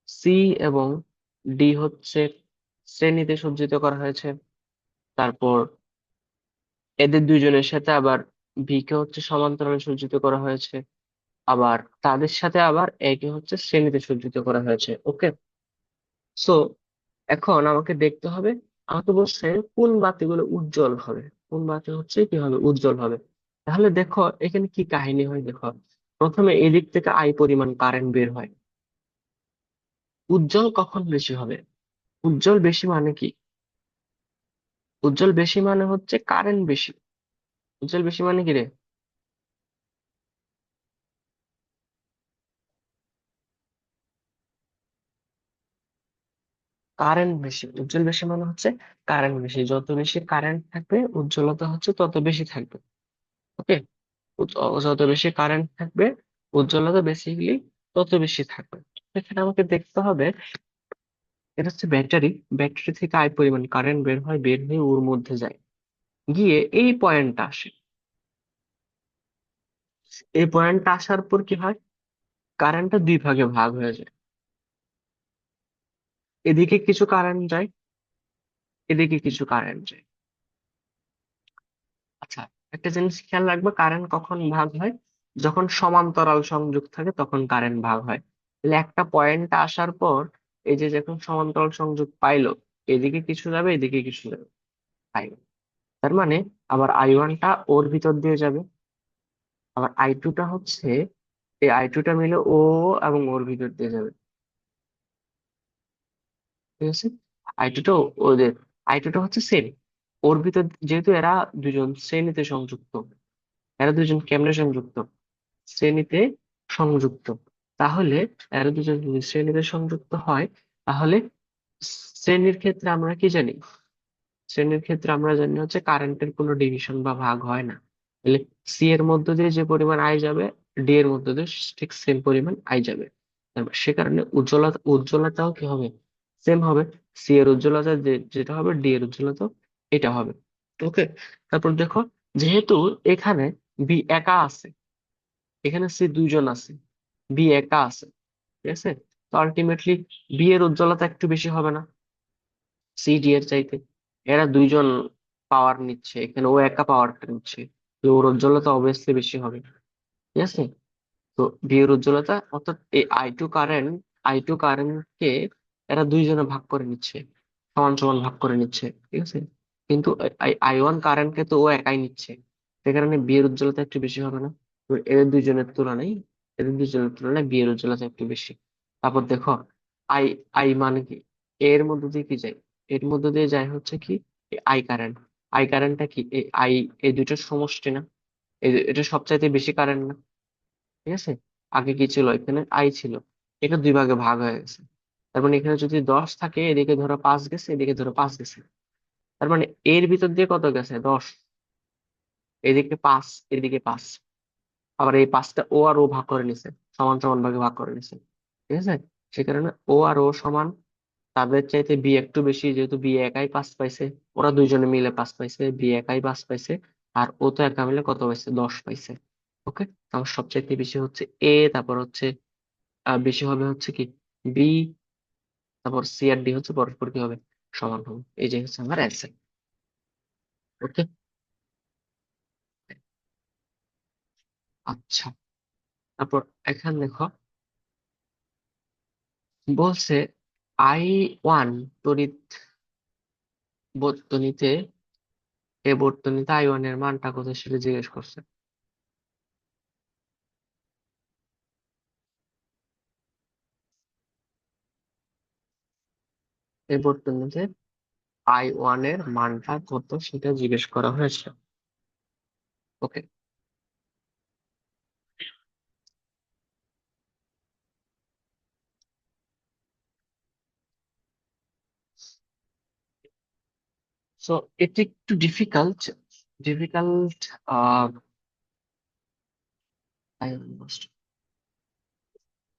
Speaker 1: সি এবং ডি হচ্ছে শ্রেণীতে সজ্জিত করা হয়েছে। তারপর এদের দুইজনের সাথে আবার বি কে হচ্ছে সমান্তরালে সজ্জিত করা হয়েছে, আবার তাদের সাথে আবার এ কে হচ্ছে শ্রেণীতে সজ্জিত করা হয়েছে। ওকে, সো এখন আমাকে দেখতে হবে, আমাকে বলছে কোন বাতিগুলো উজ্জ্বল হবে, কোন বাতি হচ্ছে কি হবে উজ্জ্বল হবে। তাহলে দেখো এখানে কি কাহিনী হয়, দেখো প্রথমে এদিক থেকে আই পরিমাণ কারেন্ট বের হয়। উজ্জ্বল কখন বেশি হবে? উজ্জ্বল বেশি মানে কি? উজ্জ্বল বেশি মানে হচ্ছে কারেন্ট বেশি। উজ্জ্বল বেশি মানে কি রে? কারেন্ট বেশি, উজ্জ্বল বেশি মানে হচ্ছে কারেন্ট বেশি। যত বেশি কারেন্ট থাকবে উজ্জ্বলতা হচ্ছে তত বেশি থাকবে। ওকে, যত বেশি কারেন্ট থাকবে উজ্জ্বলতা বেসিক্যালি তত বেশি থাকবে। এখানে আমাকে দেখতে হবে, এটা হচ্ছে ব্যাটারি, ব্যাটারি থেকে আই পরিমাণ কারেন্ট বের হয়, বের হয়ে ওর মধ্যে যায়, গিয়ে এই পয়েন্টটা আসে। এই পয়েন্টটা আসার পর কি হয়, কারেন্টটা দুই ভাগে ভাগ হয়ে যায়। এদিকে কিছু কারেন্ট যায়, এদিকে কিছু কারেন্ট যায়। আচ্ছা, একটা জিনিস খেয়াল রাখবে, কারেন্ট কখন ভাগ হয়? যখন সমান্তরাল সংযোগ থাকে তখন কারেন্ট ভাগ হয়। তাহলে একটা পয়েন্ট আসার পর এই যে যখন সমান্তরাল সংযোগ পাইলো, এদিকে কিছু যাবে এদিকে কিছু যাবে, পাইলো। তার মানে আবার আই ওয়ানটা ওর ভিতর দিয়ে যাবে, আবার আই টুটা হচ্ছে, এই আই টুটা মিলে ও এবং ওর ভিতর দিয়ে যাবে। ঠিক আছে, আই টুটা ওদের, আই টুটা হচ্ছে সেম ওর ভিতর, যেহেতু এরা দুজন শ্রেণীতে সংযুক্ত, এরা দুজন কেমনে সংযুক্ত? শ্রেণীতে সংযুক্ত। তাহলে এরা দুজন যদি শ্রেণীতে সংযুক্ত হয়, তাহলে শ্রেণীর ক্ষেত্রে আমরা কি জানি? শ্রেণীর ক্ষেত্রে আমরা জানি হচ্ছে কারেন্টের কোনো ডিভিশন বা ভাগ হয় না। তাহলে সি এর মধ্য দিয়ে যে পরিমাণ আই যাবে, ডি এর মধ্য দিয়ে ঠিক সেম পরিমাণ আই যাবে। সে কারণে উজ্জ্বলতাও কি হবে? সেম হবে। সি এর উজ্জ্বলতা যেটা হবে, ডি এর উজ্জ্বলতা এটা হবে। ওকে, তারপর দেখো, যেহেতু এখানে বি একা আছে, এখানে সি দুইজন আছে, বি একা আছে, ঠিক আছে, তো আলটিমেটলি বি এর উজ্জ্বলতা একটু বেশি হবে না সি ডি এর চাইতে? এরা দুইজন পাওয়ার নিচ্ছে, এখানে ও একা পাওয়ারটা নিচ্ছে, তো ওর উজ্জ্বলতা অবভিয়াসলি বেশি হবে। ঠিক আছে, তো বি এর উজ্জ্বলতা অর্থাৎ এই আই টু কারেন্ট কে এরা দুইজনে ভাগ করে নিচ্ছে, সমান সমান ভাগ করে নিচ্ছে। ঠিক আছে, কিন্তু আই ওয়ান কারেন্টকে তো ও একাই নিচ্ছে, সে কারণে বি এর উজ্জ্বলতা একটু বেশি হবে না? তো এদের দুইজনের তুলনায় বি এর উজ্জ্বলতা একটু বেশি। তারপর দেখো, আই আই মানে কি? এর মধ্যে দিয়ে কি যায়? এর মধ্যে দিয়ে যায় হচ্ছে কি আই কারেন্ট। আই কারেন্টটা কি এই আই, এই দুইটার সমষ্টি না? এটা সবচাইতে বেশি কারেন্ট না? ঠিক আছে, আগে কি ছিল, এখানে আই ছিল, এটা দুই ভাগে ভাগ হয়ে গেছে। তার মানে এখানে যদি 10 থাকে, এদিকে ধরো 5 গেছে, এদিকে ধরো 5 গেছে, তার মানে এর ভিতর দিয়ে কত গেছে? 10। এদিকে 5, এদিকে 5, আবার এই 5টা ও আর ও ভাগ করে নিছে, সমান সমান ভাগে ভাগ করে নিছে। ঠিক আছে, সে কারণে ও আর ও সমান। তাদের চাইতে বি একটু বেশি, যেহেতু বি একাই 5 পাইছে, ওরা দুইজনে মিলে 5 পাইছে, বি একাই 5 পাইছে, আর ও তো একা মিলে কত পাইছে? 10 পাইছে। ওকে, আমার সবচাইতে বেশি হচ্ছে এ, তারপর হচ্ছে বেশি হবে হচ্ছে কি বি, তারপর সি আর ডি হচ্ছে পরস্পর কি হবে? সমান হবে। এই যে হচ্ছে আমার অ্যান্সার। ওকে, আচ্ছা, তারপর এখানে দেখো, বলছে আই ওয়ান তড়িৎ বর্তনীতে, এ বর্তনীতে আই ওয়ান এর মানটা কত সেটা জিজ্ঞেস করছে। এই বর্তনীতে আই ওয়ান এর মানটা কত সেটা জিজ্ঞেস করা হয়েছে। ওকে, সো এটি একটু ডিফিকাল্ট, ডিফিকাল্ট। আহ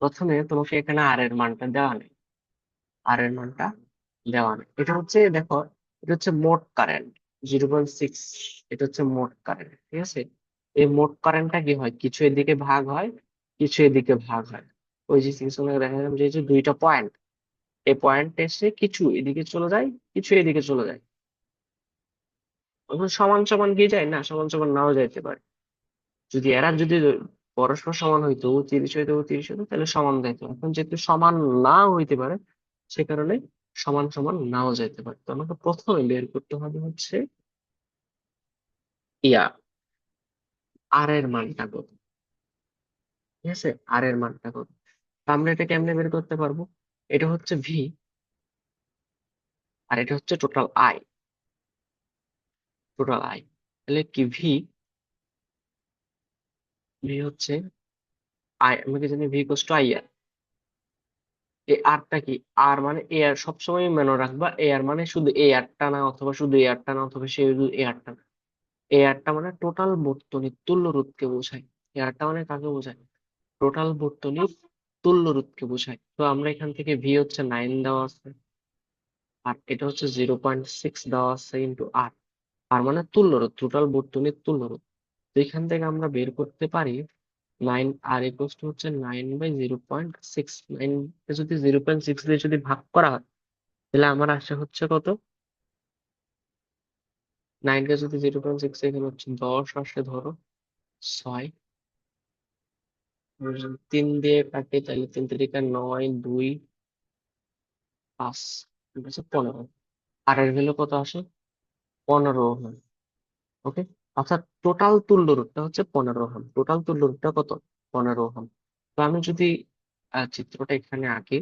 Speaker 1: প্রথমে তোমাকে এখানে আর এর মানটা দেওয়া নেই, আর এর মানটা দেওয়া নেই। এটা হচ্ছে দেখো, এটা হচ্ছে মোট কারেন্ট 0.6, এটা হচ্ছে মোট কারেন্ট। ঠিক আছে, এই মোট কারেন্টটা কি হয়, কিছু এদিকে ভাগ হয়, কিছু এদিকে ভাগ হয়। ওই যে সিস্টেমে দেখা গেল যে এই যে দুইটা পয়েন্ট, এই পয়েন্ট এসে কিছু এদিকে চলে যায়, কিছু এদিকে চলে যায়। ওখানে সমান সমান কি যায় না, সমান সমান নাও যাইতে পারে। যদি এরা যদি পরস্পর সমান হইতো, ও 30 হইতো ও 30 হইতো, তাহলে সমান যাইতো। এখন যেহেতু সমান না হইতে পারে, সে কারণে সমান সমান নাও যাইতে পারে। তো আমাকে প্রথমে বের করতে হবে হচ্ছে ইয়া আর এর মানটা কত। ঠিক আছে, আর এর মানটা কত। তো আমরা এটা কেমনে বের করতে পারবো? এটা হচ্ছে ভি, আর এটা হচ্ছে টোটাল আই। টোটাল আই, তাহলে কি ভি, ভি হচ্ছে আই, আমাকে জানি ভি ইকুয়াল টু আই আর। এই আরটা কি, আর মানে এ আর, সবসময় মনে রাখবা এ আর মানে শুধু এ আরটা না, অথবা শুধু এ আরটা না, অথবা শুধু এ আরটা না। এ আরটা মানে টোটাল বর্তনীর তুল্য রোধকে বোঝায়। এ আরটা মানে কাকে বোঝায়? টোটাল বর্তনীর তুল্য রোধকে বোঝায়। তো আমরা এখান থেকে ভি হচ্ছে 9 দেওয়া আছে, আর এটা হচ্ছে 0.6 দেওয়া আছে ইন্টু আর। আর মানে তুল্য রোধ, টোটাল বর্তনীর তুল্য রোধ। তো এখান থেকে আমরা বের করতে পারি 9 আর ইকুয়াল টু হচ্ছে 9/0.6। 9 কে যদি 0.6 দিয়ে যদি ভাগ করা হয়, তাহলে আমার আসে হচ্ছে কত? 9 কে যদি 0.6, এখানে হচ্ছে 10 আসে ধরো, 6। 3 দিয়ে কাটে, তাহলে 3 3 9, 2, 5, এটা হচ্ছে 15। আর এর ভ্যালু কত আসে? 15 ওহম। ওকে, অর্থাৎ টোটাল তুল্য রোধটা হচ্ছে 15 ওহম। টোটাল তুল্য রোধটা কত? 15 ওহম। তো আমি যদি চিত্রটা এখানে আঁকি,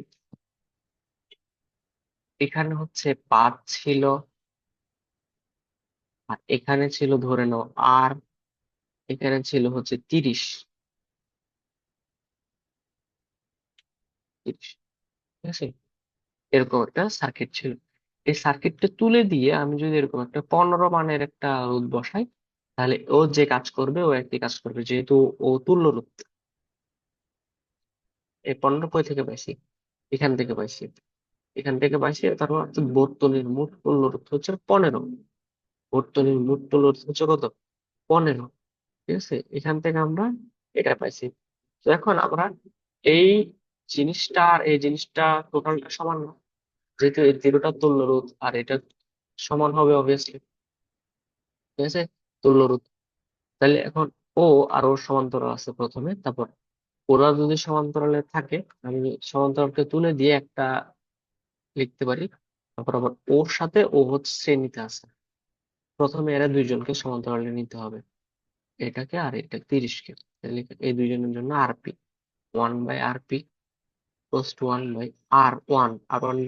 Speaker 1: এখানে হচ্ছে 5 ছিল, আর এখানে ছিল ধরে নাও আর, এখানে ছিল হচ্ছে 30। 30, ঠিক আছে, এরকম একটা সার্কিট ছিল। এই সার্কিটটা তুলে দিয়ে আমি যদি এরকম একটা 15 মানের একটা রোধ বসাই, তাহলে ও যে কাজ করবে ও একই কাজ করবে, যেহেতু ও তুল্য রোধ। এই 15 কই থেকে পাইছি? এখান থেকে পাইছি। এখান থেকে পাইছি, তার মানে হচ্ছে বর্তনীর মোট তুল্য রোধ হচ্ছে 15। বর্তনীর মোট তুল্য রোধ হচ্ছে কত? 15। ঠিক আছে, এখান থেকে আমরা এটা পাইছি। তো এখন আমরা এই জিনিসটা আর এই জিনিসটা টোটালটা সমান না, যেহেতু এই জিরোটা তুল্য রোধ আর এটা সমান হবে অবভিয়াসলি। ঠিক আছে, তুল্য রোধ। তাহলে এখন ও আর ওর সমান্তরাল আছে প্রথমে, তারপর ওরা যদি সমান্তরালে থাকে, আমি সমান্তরালকে তুলে দিয়ে একটা লিখতে পারি। তারপর আবার ওর সাথে ও হচ্ছে শ্রেণীতে আছে। প্রথমে এরা দুইজনকে সমান্তরালে নিতে হবে, এটাকে আর এটা 30 কে। তাহলে এই দুইজনের জন্য R, 1/rp plus two 1/r1। R one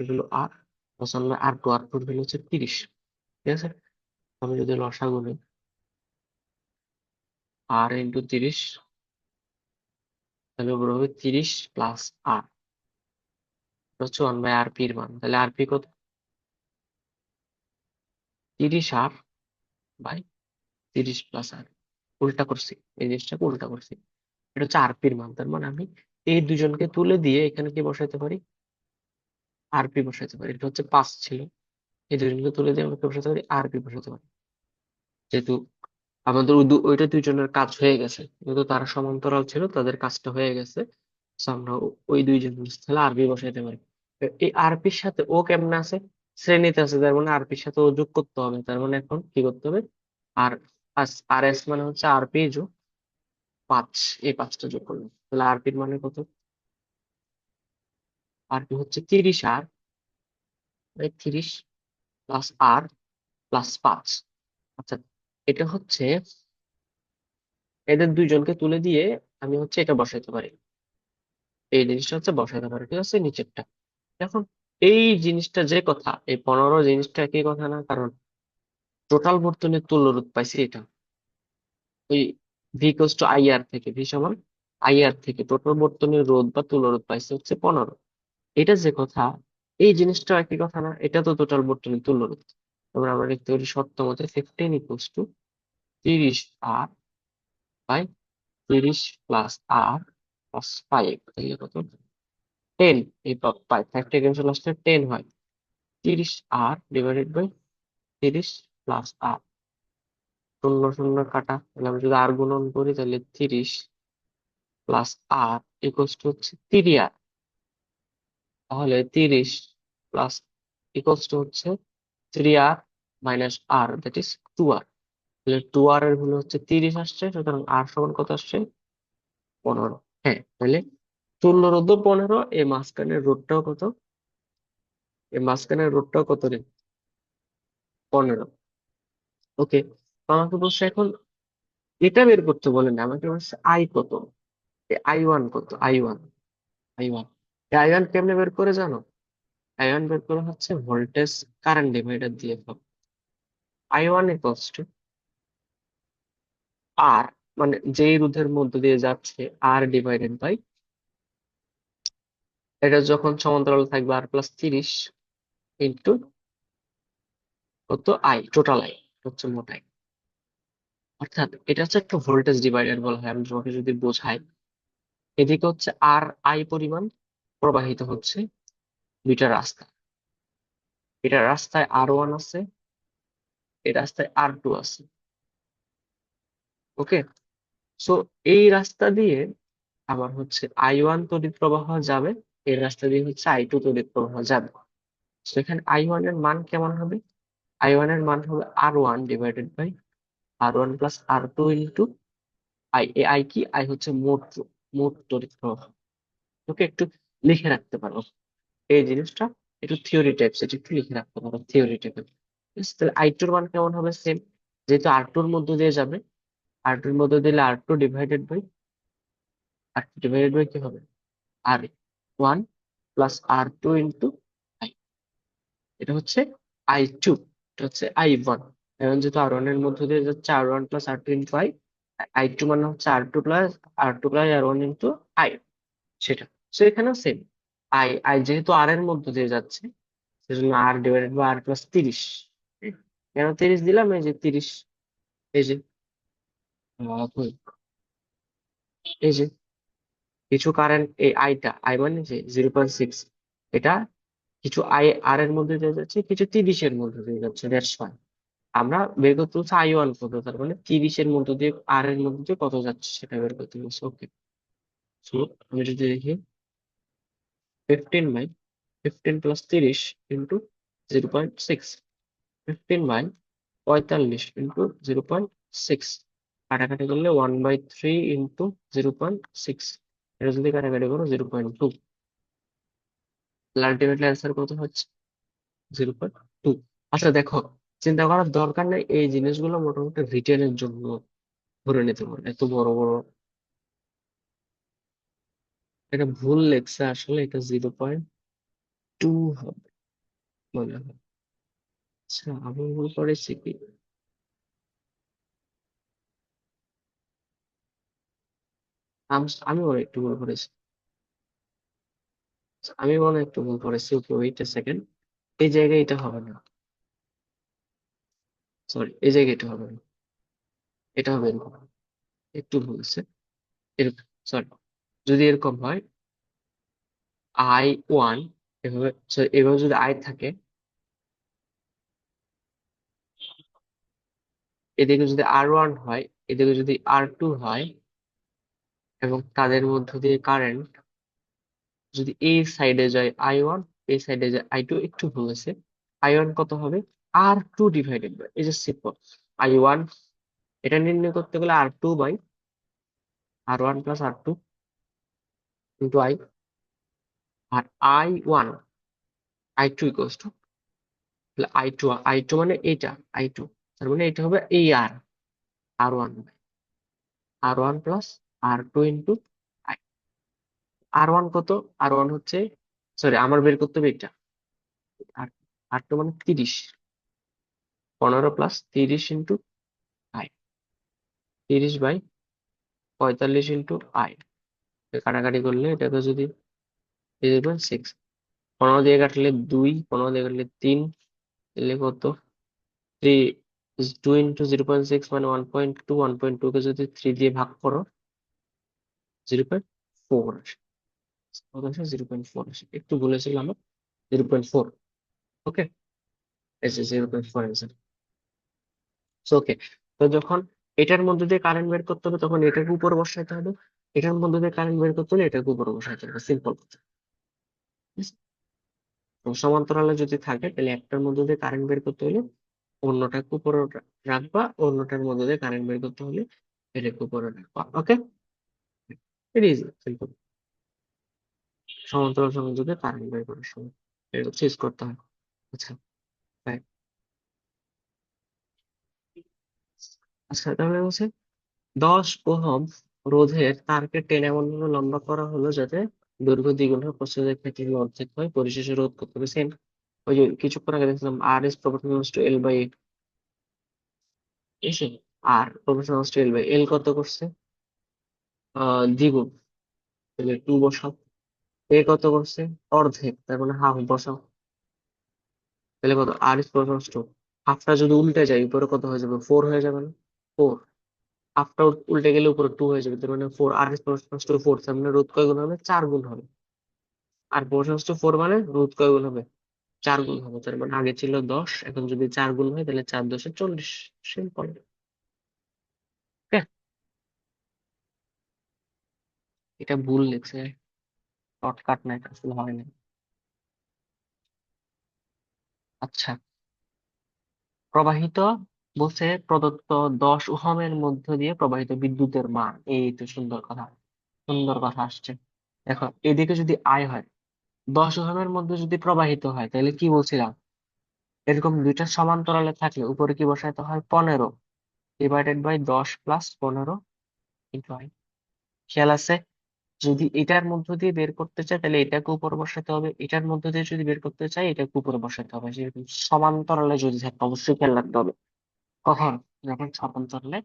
Speaker 1: হলো আর, প্লাস 1/r2। আর টুর ভ্যালু হচ্ছে 30। ঠিক আছে, আমি যদি লসাগু নিই, আর ইন্টু 30, তাহলে উপর হবে 30 প্লাস আর, হচ্ছে 1/rp এর মান। তাহলে আরপি কত? 30r/30 প্লাস আর। উল্টা করছি, এই জিনিসটাকে উল্টা করছি। এটা হচ্ছে আরপি এর মান। তার মানে আমি এই দুজনকে তুলে দিয়ে এখানে কি বসাইতে পারি? আরপি বসাইতে পারি। এটা হচ্ছে 5 ছিল, এই দুজনকে তুলে দিয়ে আমরা কি বসাতে পারি? আরপি বসাতে পারি। যেহেতু আমাদের ওইটা দুইজনের কাজ হয়ে গেছে, যেহেতু তারা সমান্তরাল ছিল, তাদের কাজটা হয়ে গেছে। So আমরা ওই দুইজন তাহলে আরপি বসাইতে পারি। এই আরপির সাথে ও কেমনে আছে? শ্রেণীতে আছে, তার মানে আরপির সাথে ও যোগ করতে হবে। তার মানে এখন কি করতে হবে? আর আর এস মানে হচ্ছে আরপি যোগ 5, এই 5টা যোগ করলাম। তাহলে আরপির মানে কত? আরপি হচ্ছে 30r, 30 প্লাস আর প্লাস 5। আচ্ছা, এটা হচ্ছে এদের দুইজনকে তুলে দিয়ে আমি হচ্ছে এটা বসাইতে পারি। এই জিনিসটা হচ্ছে বসাইতে পারি, ঠিক আছে, নিচেরটা। এখন এই জিনিসটা যে কথা, এই 15 জিনিসটা একই কথা না, কারণ টোটাল বর্তনীর তুল্য রোধ পাইছি এটা ওই ভি ইকুয়ালস টু আই আর থেকে, ভি সমান আই আর থেকে টোটাল বর্তনীর রোধ বা তুল্য রোধ পাইছি হচ্ছে 15। এটা যে কথা, এই জিনিসটা একই কথা না, এটা তো টোটাল বর্তনীর তুল্য রোধ। তারপর আমরা লিখতে পারি শর্ত মতে 15 = 30r/30 প্লাস আর প্লাস 5। তাহলে কত? 10। এই 5 থেকে চলে আসলে 10 হয়। 30r/30 প্লাস আর, শূন্য শূন্য কাটা, তাহলে আমি যদি আর গুণন করি, তাহলে 30 প্লাস আর ইকুয়ালস টু হচ্ছে 3r। তাহলে 30 প্লাস ইকুয়ালস টু হচ্ছে 3r minus R, that is 2r। তাহলে 2R এর ভ্যালু হচ্ছে 30 আসছে, সুতরাং আর সমান কত আসছে? 15। হ্যাঁ, তাহলে 16 রোধ 15, এই মাঝখানের রোধটাও কত? এই মাঝখানের রোধটাও কত রে? 15। ওকে, তো আমাকে বলছে এখন এটা বের করতে বলেন না, আমাকে বলছে আই কত, I1 কত, I1, I1। I1 কেমনে বের করে জানো? I1 বের করে হচ্ছে ভোল্টেজ কারেন্ট ডিভাইডার দিয়ে পাবো। I1 ইকুয়ালস টু আর, মানে যেই রোধের মধ্য দিয়ে যাচ্ছে, আর ডিভাইডেড বাই, এটা যখন সমান্তরাল থাকবে R+30 ইন্টু কত, আই, টোটাল আই হচ্ছে মোট আই। অর্থাৎ এটা হচ্ছে একটা ভোল্টেজ ডিভাইডার বলা হয়। আমি তোমাকে যদি বোঝাই, এদিকে হচ্ছে আর আই পরিমাণ প্রবাহিত হচ্ছে দুইটা রাস্তা। এটা রাস্তায় R1 আছে, এই রাস্তায় R2 আছে। ওকে, সো এই রাস্তা দিয়ে আবার হচ্ছে I1 তড়িৎ প্রবাহ যাবে, এই রাস্তা দিয়ে হচ্ছে I2 তড়িৎ প্রবাহ যাবে। তো এখানে I1 এর মান কেমন হবে? I1 এর মান হবে R1 divided by R1 plus R2 into I. এ আই কি? আই হচ্ছে মোট তড়িৎ প্রবাহ। ওকে, একটু লিখে রাখতে পারো এই জিনিসটা, একটু থিওরি টাইপস, এটা একটু লিখে রাখতে পারো থিওরি টাইপের। তাহলে I2 এর মান কেমন হবে? সেম, যেহেতু R2 এর মধ্যে দিয়ে যাবে, R2 এর মধ্যে দিলে R2 ডিভাইডেড বাই কি হবে? R1 plus R2 into I. এটা হচ্ছে I2, এটা হচ্ছে I1। এখন যেহেতু R1 এর মধ্যে দিয়ে যাচ্ছে, R1 plus R2 into I, I2 মানে হচ্ছে R2 plus R1 into I, সেটা। সো এখানেও সেম, আই যেহেতু আর এর মধ্যে দিয়ে যাচ্ছে, সেজন্য R ডিভাইডেড বাই R+30। কেন 30 দিলাম? এই যে 30, এই যে কই? এই যে কিছু কারেন্ট, এই আইটা, আই মানে যে 0.6, এটা কিছু আই আর এর মধ্যে দিয়ে যাচ্ছে, কিছু 30-এর মধ্যে দিয়ে যাচ্ছে, দ্যাটস ওয়াই আমরা বের করতে হচ্ছে I1 কত, তার মানে 30-এর মধ্যে দিয়ে, আর এর মধ্যে দিয়ে কত যাচ্ছে সেটা বের করতে হচ্ছে। ওকে, সো আমি যদি দেখি 15 প্লাস 30 ইন্টু 0.6, 15/45 ইন্টু 0.6, কাটাকাটি করলে 1/3 ইন্টু 0.6, এটা যদি কাটাকাটি করো 0.2, আলটিমেটলি অ্যান্সার কত হচ্ছে? 0.2। আচ্ছা দেখো, চিন্তা করার দরকার নেই, এই জিনিসগুলো মোটামুটি রিটেনের জন্য ধরে নিতে পারো। এত বড় বড়, এটা ভুল লেখছে আসলে, এটা 0.2 হবে মনে হয়। আচ্ছা, আমি ভুল করেছি কি? আমি মনে হয় একটু ভুল করেছি, আমি মনে হয় একটু ভুল করেছি। ওকে, ওয়েট এ সেকেন্ড, এই জায়গায় এটা হবে না, সরি, এই জায়গায় এটা হবে না, এটা হবে এরকম, একটু ভুলছে এরকম, সরি। যদি এরকম হয় I1, এভাবে, sorry, এভাবে যদি আই থাকে, এদিকে যদি R1 হয়, এদিকে যদি R2 হয়, এবং তাদের মধ্য দিয়ে কারেন্ট যদি এই সাইডে যায় I1, এই সাইডে যায় I2, একটু ভুল হয়েছে। I1 কত হবে? R2 ডিভাইডেড বাই, এই যে সিম্পল I1, এটা নির্ণয় করতে গেলে R2/R1 plus R2 into I. আর I1, I2 equals to, I2 মানে এইটা, I2, তার মানে এটা হবে এই R1 plus R2 into I. R1 কত? R1 হচ্ছে, সরি, আমার বের করতে হবে এটা, আর R2 মানে 30, 15 plus 30 into I, 30/45 into I, কাটাকাটি করলে এটাকে যদি 0.6, 15 দিয়ে কাটলে 2, 15 দিয়ে কাটলে 3, তাহলে কত? 3, 2 ইন্টু 0.6 মানে 1.2, 1.2 কে যদি 3 দিয়ে ভাগ করো, 0.4 আসে। কত আসে? 0.4 আসে, একটু বলেছিলাম 0.4। ওকে, এসে 0.4 অ্যান্সার। ওকে, তো যখন এটার মধ্যে দিয়ে কারেন্ট বের করতে হবে, তখন এটাকে উপর বসাইতে হবে, এটার মধ্যে দিয়ে কারেন্ট বের করতে হলে এটাকে উপর বসাইতে হবে, সিম্পল কথা। তো সমান্তরালে যদি থাকে, তাহলে একটার মধ্যে দিয়ে কারেন্ট বের করতে হলে অন্যটাকে উপরে রাখবা, অন্যটার মধ্যে দিয়ে কারেন্ট বের করতে হলে এটাকে উপরে রাখবা। ওকে, ইট ইজ সিম্পল। সমান্তরাল সংযোগে কারেন্ট বের করার সময় এটা হচ্ছে ইউজ করতে হয়। আচ্ছা, right. আচ্ছা, তাহলে হচ্ছে 10 ওহম রোধের তারকে টেনে এমন ভাবে লম্বা করা হলো যাতে দৈর্ঘ্য দ্বিগুণ হয়, প্রস্থের ক্ষেত্রে অর্ধেক হয়, পরিশেষে রোধ কত হবে সেম। ওই যে কিছুক্ষণ আগে দেখছিলাম R is proportional to l by এসে, R proportional to l by l কত করছে, দ্বিগুণ, তাহলে 2 বসাও। এ কত করছে, অর্ধেক, তার মানে হাফ বসাও। তাহলে কত, আর ইজ প্রপোর্শনাল টু, হাফটা যদি উল্টে যায় উপরে কত হয়ে যাবে, 4 হয়ে যাবে না, 4। হাফটা উল্টে গেলে উপরে 2 হয়ে যাবে, তার মানে 4, আর ইজ প্রপোর্শনাল টু 4, তার মানে রোধ কয় গুণ হবে, 4 গুণ হবে। আর প্রপোর্শনাল টু 4 মানে রোধ কয় গুণ হবে, 4 গুণ হবে। তার মানে আগে ছিল 10, এখন যদি 4 গুণ হয় তাহলে 4 10 40। সিম্পল। এটা ভুল লিখছে, শর্টকাট না, এটা আসলে হয় না। আচ্ছা, প্রবাহিত বলছে প্রদত্ত 10 ওহমের মধ্য দিয়ে প্রবাহিত বিদ্যুতের মান, এই তো সুন্দর কথা, সুন্দর কথা আসছে। দেখো এদিকে যদি আই হয়, 10 ওহমের মধ্যে যদি প্রবাহিত হয়, তাহলে কি বলছিলাম, এরকম দুইটা সমান্তরালে থাকলে উপরে কি বসাইতে হয়, 15 divided by 10 plus 15 into I. খেয়াল আছে, যদি এটার মধ্য দিয়ে বের করতে চাই তাহলে এটাকে উপরে বসাতে হবে, এটার মধ্য দিয়ে যদি বের করতে চাই এটাকে উপরে বসাতে হবে, যেরকম সমান্তরালে যদি থাকে অবশ্যই খেয়াল রাখতে হবে। কখন, যখন সমান্তরালে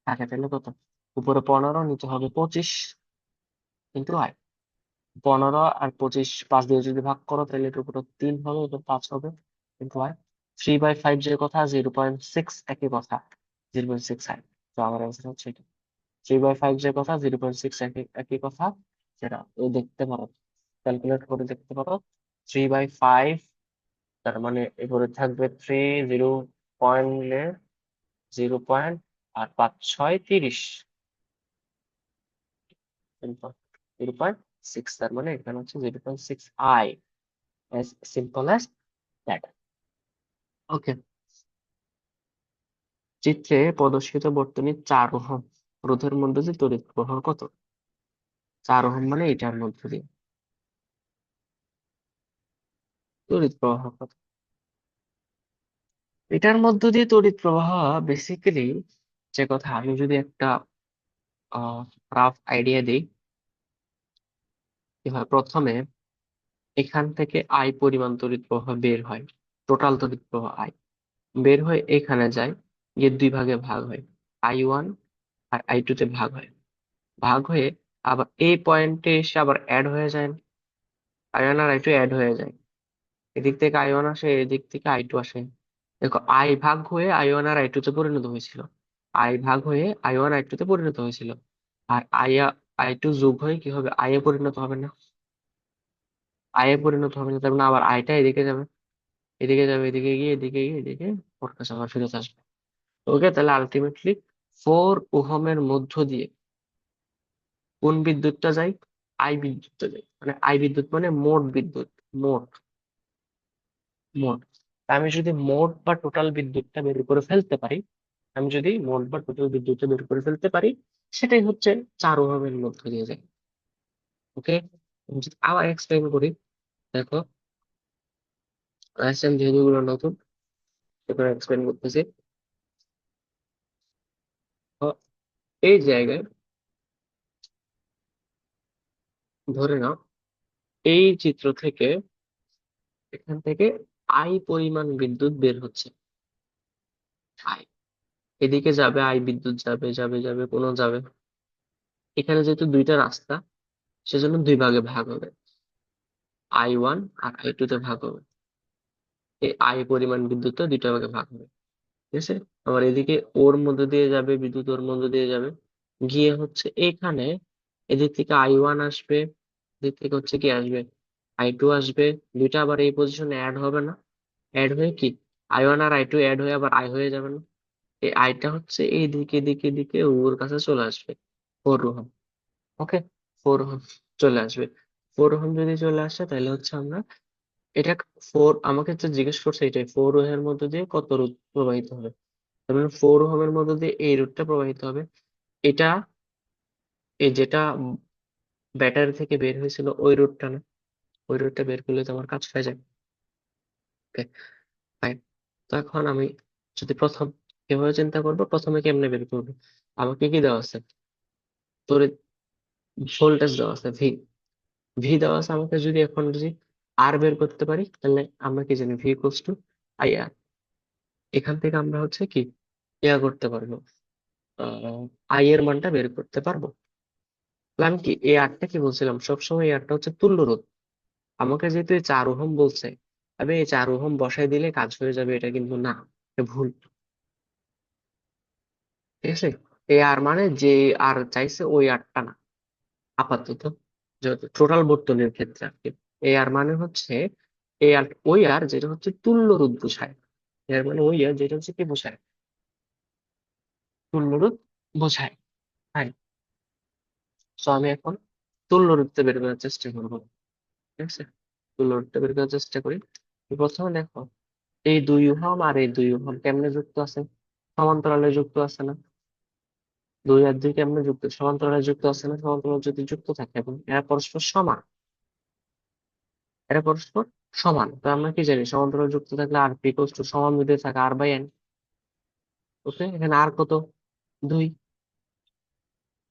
Speaker 1: থাকে, তাহলে কত, উপরে 15 নিচে হবে 25 কিন্তু আয়, 15 আর 25 5 দিয়ে যদি ভাগ করো তাহলে এটার উপরে 3 হবে, এটা 5 হবে কিন্তু আয়। 3/5 যে কথা, 0.6 একই কথা, 0.6 আয়। তো আমার অ্যান্সার হচ্ছে এটা। 3/5 যে কথা, 0.6 একই একই কথা, যেটা ও দেখতে পারো, ক্যালকুলেট করে দেখতে পারো। 3/5, তার মানে এরপরে থাকবে 3, 0 পয়েন্ট আর 5 6 30, 0.6, তার মানে এখানে হচ্ছে 0.6 I, as simple as that. ওকে, চিত্রে প্রদর্শিত বর্তনী 4 ওহম রোধের মধ্যে যে তড়িৎ প্রবাহ কত, 4 ওহম মানে এটার মধ্যে দিয়ে তড়িৎ প্রবাহ কত, এটার মধ্য দিয়ে তড়িৎ প্রবাহ বেসিক্যালি, যে কথা আমি যদি একটা রাফ আইডিয়া দিই, কি হয়, প্রথমে এখান থেকে আই পরিমাণ তড়িৎ প্রবাহ বের হয়, টোটাল তড়িৎ প্রবাহ আই বের হয়ে এখানে যায়, গিয়ে 2 ভাগে ভাগ হয়, I1 আর I2 তে ভাগ হয়, ভাগ হয়ে আবার এই পয়েন্টে এসে আবার অ্যাড হয়ে যায়, I1 আর I2 অ্যাড হয়ে যায়, এদিক থেকে I1 আসে, এদিক থেকে I2 আসে। দেখো আই ভাগ হয়ে I1 আর I2 তে পরিণত হয়েছিল, আই ভাগ হয়ে I1 I2 তে পরিণত হয়েছিল, আর I2 যোগ হয়ে কি হবে, আই এ পরিণত হবে না, আই এ পরিণত হবে না, তার মানে আবার আইটা এদিকে যাবে, এদিকে যাবে, এদিকে গিয়ে এদিকে গিয়ে এদিকে ওর কাছে আবার ফেরত আসবে। ওকে, তাহলে আলটিমেটলি 4 ওহমের মধ্য দিয়ে কোন বিদ্যুৎটা যায়, আই বিদ্যুৎটা যায়, মানে আই বিদ্যুৎ মানে মোট বিদ্যুৎ, মোট, মোট। তা আমি যদি মোট বা টোটাল বিদ্যুৎটা বের করে ফেলতে পারি, আমি যদি মোট বা টোটাল বিদ্যুৎটা বের করে ফেলতে পারি, সেটাই হচ্ছে 4 ওহমের মধ্য দিয়ে যায়। ওকে, আমি যদি আবার এক্সপ্লেন করি, দেখো আসলে যেহেতু এগুলো নতুন, এবার এক্সপ্লেন করতেছি। তো এই জায়গায় ধরে নাও, এই চিত্র থেকে, এখান থেকে আই পরিমাণ বিদ্যুৎ বের হচ্ছে, আই এদিকে যাবে, আই বিদ্যুৎ যাবে যাবে যাবে কোনো যাবে, এখানে যেহেতু দুইটা রাস্তা, সেজন্য 2 ভাগে ভাগ হবে, I1 আর I2 তে ভাগ হবে, এই আই পরিমাণ বিদ্যুৎটা 2টা ভাগে ভাগ হবে, ঠিক আছে। আবার এদিকে ওর মধ্যে দিয়ে যাবে বিদ্যুৎ, ওর মধ্যে দিয়ে যাবে, গিয়ে হচ্ছে এখানে, এদিক থেকে I1 আসবে, এদিক থেকে হচ্ছে কি আসবে, I2 আসবে, দুইটা আবার এই পজিশনে অ্যাড হবে না, অ্যাড হয়ে কি, I1 আর I2 অ্যাড হয়ে আবার আই হয়ে যাবে না, এই আইটা হচ্ছে এই দিকে দিকে দিকে ওর কাছে চলে আসবে, 4 ওহম। ওকে, 4 ওহম চলে আসবে, 4 ওহম যদি চলে আসে তাহলে হচ্ছে আমরা এটা ফোর, আমাকে তো জিজ্ঞেস করছে এটাই, 4 ওহমের মধ্যে দিয়ে কত রোধ প্রবাহিত হবে। তার মানে 4 ওহমের মধ্যে দিয়ে এই রোধটা প্রবাহিত হবে। এটা এই যেটা ব্যাটারি থেকে বের হয়েছিল ওই রোধটা না, ওই রোধটা বের করলে তো আমার কাজ হয়ে যায়। ওকে, ফাইন। তো এখন আমি যদি প্রথম কিভাবে চিন্তা করবো, প্রথমে কেমনে বের করবো, আমাকে কি দেওয়া আছে, তোর ভোল্টেজ দেওয়া আছে ভি, ভি দেওয়া আছে আমাকে। যদি এখন যদি আর বের করতে পারি, তাহলে আমরা কি জানি ভি ইকুয়ালস টু আই আর। এখান থেকে আমরা হচ্ছে কি ইয়া করতে পারবো, আই এর মানটা বের করতে পারবো। তাহলে আমি কি এই আরটা কি বলছিলাম, সবসময় এই আরটা হচ্ছে তুল্য রোধ। আমাকে যেহেতু এই 4 ওহম বলছে, আমি এই 4 ওহম বসাই দিলে কাজ হয়ে যাবে, এটা কিন্তু না, এটা ভুল। ঠিক আছে, এই আর মানে যে আর চাইছে ওই আরটা না আপাতত, টোটাল বর্তনীর ক্ষেত্রে আর কি। এই আর মানে হচ্ছে এই আর ওই আর যেটা হচ্ছে তুল্য রোধ বোঝায়। এর মানে ওই আর যেটা হচ্ছে কি বোঝায়, তুল্য রোধ বোঝায়। হ্যাঁ, তো আমি এখন তুল্য রোধটা বের করার চেষ্টা করবো। ঠিক আছে, তুল্য রোধটা বের করার চেষ্টা করি। তো প্রথমে দেখো, এই 2 ওহম আর এই 2 ওহম কেমনে যুক্ত আছে, সমান্তরালে যুক্ত আছে না? 2 আর 2 কেমনে যুক্ত, সমান্তরালে যুক্ত আছে না? সমান্তরালে যদি যুক্ত থাকে এবং এরা পরস্পর সমান, এরা পরস্পর সমান, তো আমরা কি জানি সমান্তরালে যুক্ত থাকলে আর পি ইকুয়ালস টু সমান যদি থাকে আর বাই এন। ওকে, এখানে আর কত, 2।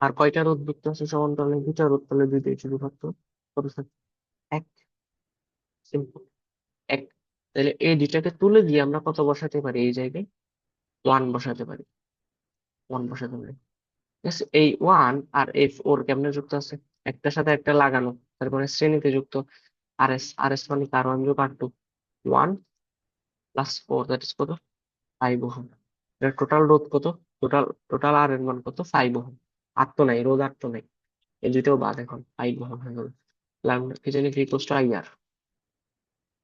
Speaker 1: আর কয়টা রোধ যুক্ত আছে সমান্তরালে, 2টা রোধ, তাহলে 2 দিয়ে শুধু থাকতো কত থাকে, 1। সিম্পল, 1। তাহলে এই দুইটাকে তুলে দিয়ে আমরা কত বসাতে পারি, এই জায়গায় 1 বসাতে পারি, 1 বসাতে পারি। ঠিক আছে, এই 1 আর এই 4 কেমনে যুক্ত আছে, একটার সাথে একটা লাগানো, তারপরে শ্রেণীতে যুক্ত। আর এস, আর এস মানে কার 1 যোগ R2, 1 প্লাস 4 দ্যাট ইজ কত, 5 ওহম। এর টোটাল রোধ কত, টোটাল টোটাল আর এর মান কত, 5 ওহম। আর তো নাই রোধ, আর তো নাই, এই দুইটাও বাদ, এখন 5 ওহম হয়ে গেল। তাহলে আমরা কি জানি V equals to I R,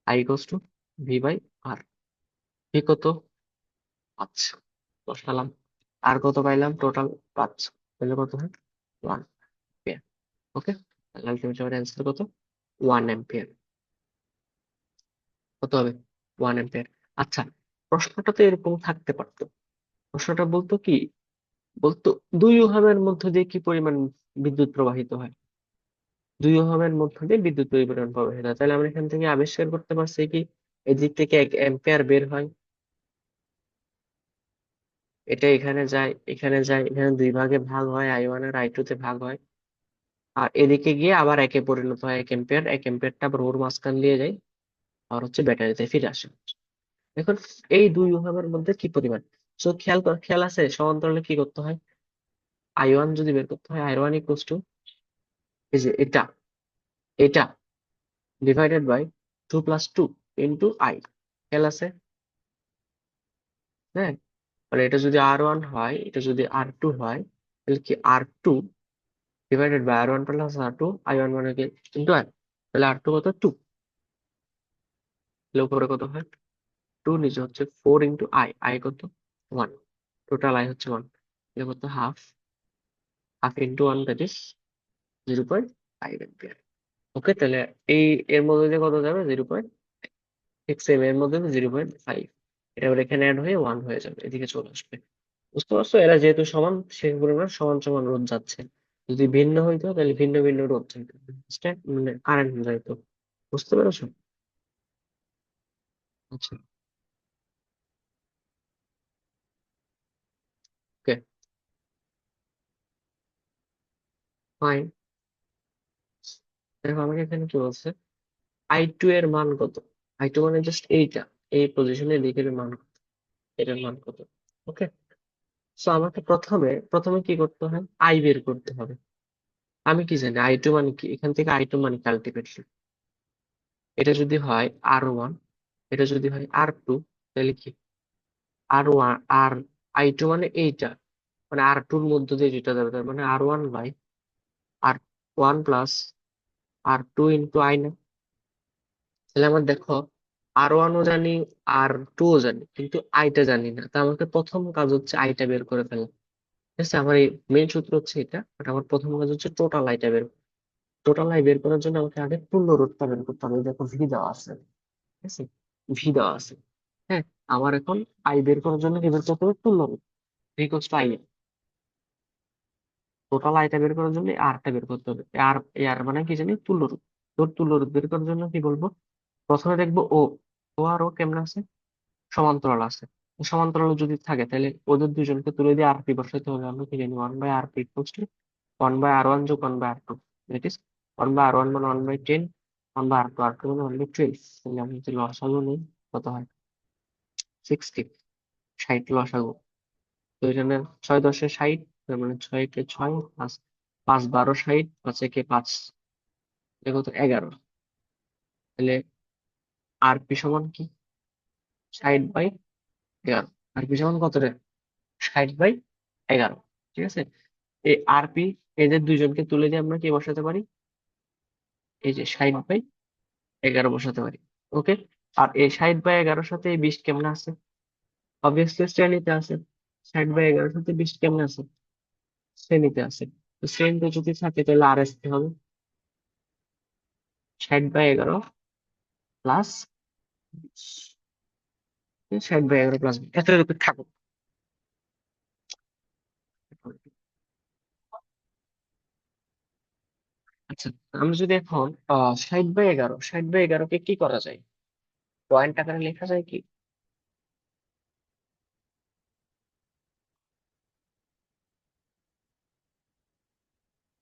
Speaker 1: I equals to V by R. V কত, 5 বসালাম, আর কত পাইলাম টোটাল 5, তাহলে কত হয় 1 এম্পিয়ার। ওকে, তাহলে আলটিমেট অ্যান্সার কত, 1 এম্পিয়ার। কত হবে, 1 এম্পিয়ার। আচ্ছা, প্রশ্নটা তো এরকম থাকতে পারতো, প্রশ্নটা বলতো কি, বলতো 2 ওহমের মধ্য দিয়ে কি পরিমাণ বিদ্যুৎ প্রবাহিত হয়, 2 ওহমের মধ্য দিয়ে বিদ্যুৎ পরিমাণ প্রবাহিত হয়। তাহলে আমরা এখান থেকে আবিষ্কার করতে পারছি কি, এদিক থেকে 1 এম্পিয়ার বের হয়, এটা এখানে যায়, এখানে যায়, এখানে দুই ভাগে ভাগ হয়, I1 আর I2 তে ভাগ হয়, আর এদিকে গিয়ে আবার একে পরিণত হয় 1 এম্পিয়ার, 1 এম্পিয়ারটা আবার ওর মাঝখান দিয়ে যায় আর হচ্ছে ব্যাটারিতে ফিরে আসে। এখন এই 2 ওহমের মধ্যে কি পরিমাণ, তো খেয়াল আছে সমান্তরালে কি করতে হয়, I1 যদি বের করতে হয়, I1 ইকুয়ালস টু এই যে এটা, এটা ডিভাইডেড বাই 2 + 2 ইন্টু আই। খেয়াল আছে, হ্যাঁ, মানে এটা যদি R1 হয়, এটা যদি R2 হয়, তাহলে কি R2 divided by R1 plus R2, I1 মানে কি ইন্টু আই, তাহলে R2 কত 2, তাহলে উপরে কত হয় 2, নিচে হচ্ছে 4 ইন্টু আই, আই কত 1, টোটাল আই হচ্ছে 1, এটা কত half, half into 1 that is 0.5 ampere. Okay, তাহলে এই এর মধ্যে দিয়ে কত যাবে, 0.6 এর মধ্যে 0.5, এটা আবার এখানে অ্যাড হয়ে 1 হয়ে যাবে, এদিকে চলে আসবে। বুঝতে পারছো, এরা যেহেতু সমান সেই পরিমাণ সমান সমান রোধ যাচ্ছে, যদি ভিন্ন হইতো তাহলে ভিন্ন ভিন্ন রোধ যাইতো, মানে কারেন্ট যাইতো। বুঝতে পেরেছো? আচ্ছা, ওকে, ফাইন। দেখো আমাকে এখানে কি বলছে, I2 এর মান কত, I2 মানে জাস্ট এইটা, এই পজিশনে দিকের মান কত, এটার মান কত। ওকে, সো আমাকে প্রথমে প্রথমে কি করতে হয়, আই বের করতে হবে। আমি কি জানি I2 মানে কি, এখান থেকে I2 মানে আলটিমেটলি, এটা যদি হয় R1, এটা যদি হয় R2, তাহলে কি R1 আর I2 মানে এইটা, মানে R2 এর মধ্য দিয়ে যেটা যাবে, তার মানে R1 by R1 plus R2 into I না। তাহলে আমার দেখো R1ও জানি, R2ও জানি, কিন্তু আইটা জানি না, তা আমাকে প্রথম কাজ হচ্ছে আইটা বের করে ফেলা। ঠিক আছে, আমার এই মেইন সূত্র হচ্ছে এটা, বাট আমার প্রথম কাজ হচ্ছে টোটাল আই বের করার জন্য আমাকে আগে পূর্ণ রোধটা বের করতে হবে। দেখো ভি দেওয়া আছে, আছে, ভি দেওয়া আছে। হ্যাঁ, আমার এখন আই বের করার জন্য কি বের করতে হবে, তুল্য রূপ। V equals to I, total আয়টা বের করার জন্য আরটা বের করতে হবে। আর আর মানে কি জানি, তুল্যরূপ। তোর তুল্যরূপ বের করার জন্য কি বলবো, প্রথমে দেখবো ও, ও আর ও কেমন আছে, সমান্তরাল আছে। তো সমান্তরাল যদি থাকে তাহলে ওদের দুজনকে তুলে দিয়ে আর পি বসাইতে হবে। আমরা কি জানি, one by R P equals to one by R one যোগ one by R two, that is one by R one মানে 1/10, ওয়ান বাই আর টু মানে 1/12। তাহলে আমি যদি লসাগু নেই, কত হয়, 60, 60 লসাগু। তো এখানে 6×10 = 60, তার মানে 6 × 6 পাঁচ, 5×12 = 60, 5 × 5 দেখো তো 11। তাহলে আর পি সমান কি, 60/11। আর পি সমান কত রে, 60/11। ঠিক আছে, এই আর পি, এদের দুইজনকে তুলে দিয়ে আমরা কি বসাতে পারি, এই যে 60/11 বসাতে পারি। ওকে, আর এই 60/11 সাথে এই 20 কেমনে আছে, অবভিয়াসলি শ্রেণীতে আছে। 60/11 সাথে 20 কেমনে আছে, শ্রেণীতে আছে। তো শ্রেণীতে যদি থাকে তাহলে আর আসতে হবে 60/11 প্লাস 60/11 প্লাস, এত রূপে থাকো। আচ্ছা, আমরা যদি এখন 60/11, 60/11 কে কি করা যায়, পয়েন্ট আকারে লেখা যায় কি?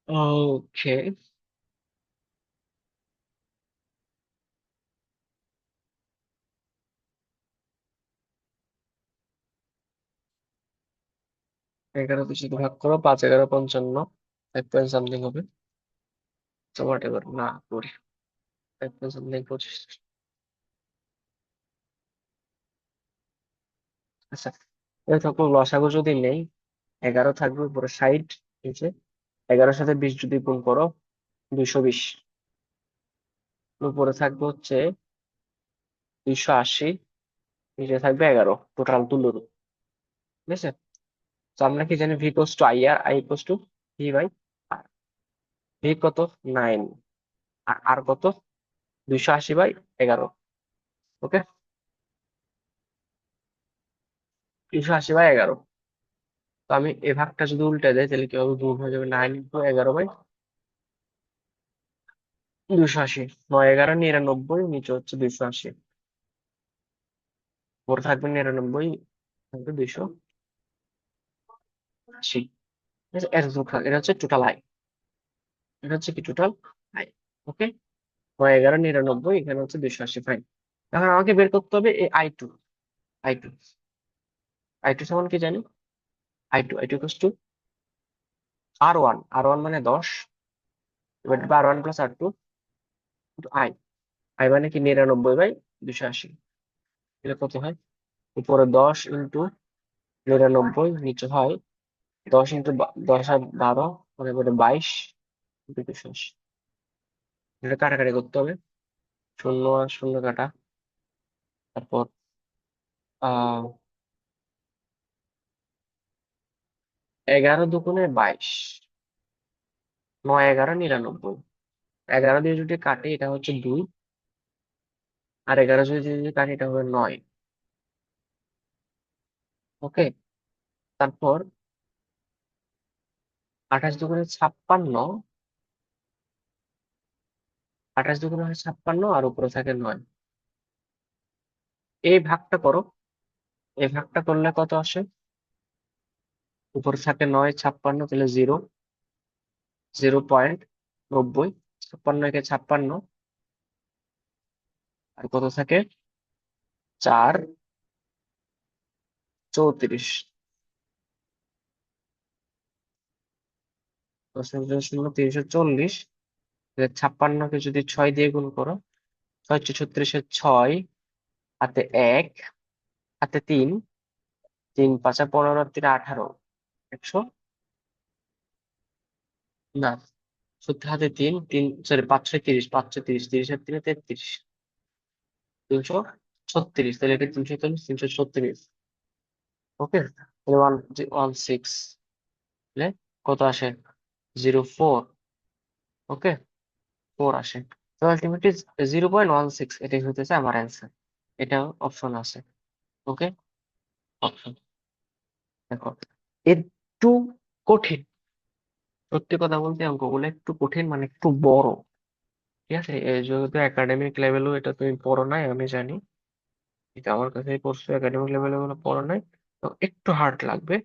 Speaker 1: ওকে, 11 দিয়ে যদি ভাগ করো, 5×11 = 55, 5 পয়েন্ট সামথিং হবে। তো হোয়াট এভার না করি, 5 পয়েন্ট সামথিং 25। আচ্ছা, এই থাকলো লসাগু যদি নেই, 11 থাকবে উপরে 60, নিচে 11-এর সাথে 20 যদি গুণ করো, 220। উপরে থাকবে হচ্ছে 280, নিচে থাকবে 11, টোটাল তুল্য। ঠিক আছে, তো আমরা কি জানি, V equals to I, R I equals to V by R. V কত, 9, আর আর কত, 280/11। ওকে, 280/11। তো আমি এই ভাগটা যদি উল্টে দেয় তাহলে কি হবে, গুণ হয়ে যাবে 9 × 11/280। 9 × 11 = 99, নিচে হচ্ছে 280, উপরে থাকবে 99, থাকবে 280। ঠিক আছে, এটা হচ্ছে টোটাল আয়, এটা হচ্ছে কি টোটাল আয়। ওকে, 9 × 11 = 99, এখানে হচ্ছে 280, ফাইন। এখন আমাকে বের করতে হবে এই আই টু আই টু সমান কি জানি, আই টু আর ওয়ান মানে 10, এবার R one plus R two I. I মানে কি, 99/280। এটা কত হয়, উপরে 10 × 99, নিচে হয় 10 × 10 = 12, মানে এবারে 22 × 280। এটা কাটাকাটি করতে হবে, শূন্য আর শূন্য কাটা। তারপর 11×2 = 22, 9 × 11 = 99। 11 দিয়ে যদি কাটি এটা হচ্ছে 2, আর 11 যদি কাটি এটা হবে 9। ওকে, তারপর 28×2 = 56, 28×2 = 56, আর উপরে থাকে 9। এই ভাগটা করো, এই ভাগটা করলে কত আসে, উপরে থাকে 9, 56, তাহলে 0.90, 56 × 56, আর কত থাকে, 4, 34। 10×0 = 30, 56কে যদি 6 দিয়ে গুণ করো, 6 × 36 = 6, হাতে 1, হাতে 3, 3×5 = 15, আর 3 × 18, 100 না, সত্যি হাতে 3, 3 সরি 5×6 = 30, 5×6 = 30, 30 আর 3 = 33, 336, তাহলে এটা 336। ওকে, তাহলে 116, তাহলে কত আসে, 04। ওকে, 4 আসে। তো আলটিমেটলি 0.16 এটাই হতেছে আমার অ্যান্সার। এটাও অপশন আছে। ওকে, অপশন দেখো একটু কঠিন। সত্যি কথা বলতে অঙ্কগুলো একটু কঠিন, মানে একটু বড়। ঠিক আছে, এই যেহেতু একাডেমিক লেভেলও এটা তুমি পড়ো নাই আমি জানি, এটা আমার কাছেই পড়ছো, একাডেমিক লেভেলে কোনো পড়ো নাই, তো একটু হার্ড লাগবে।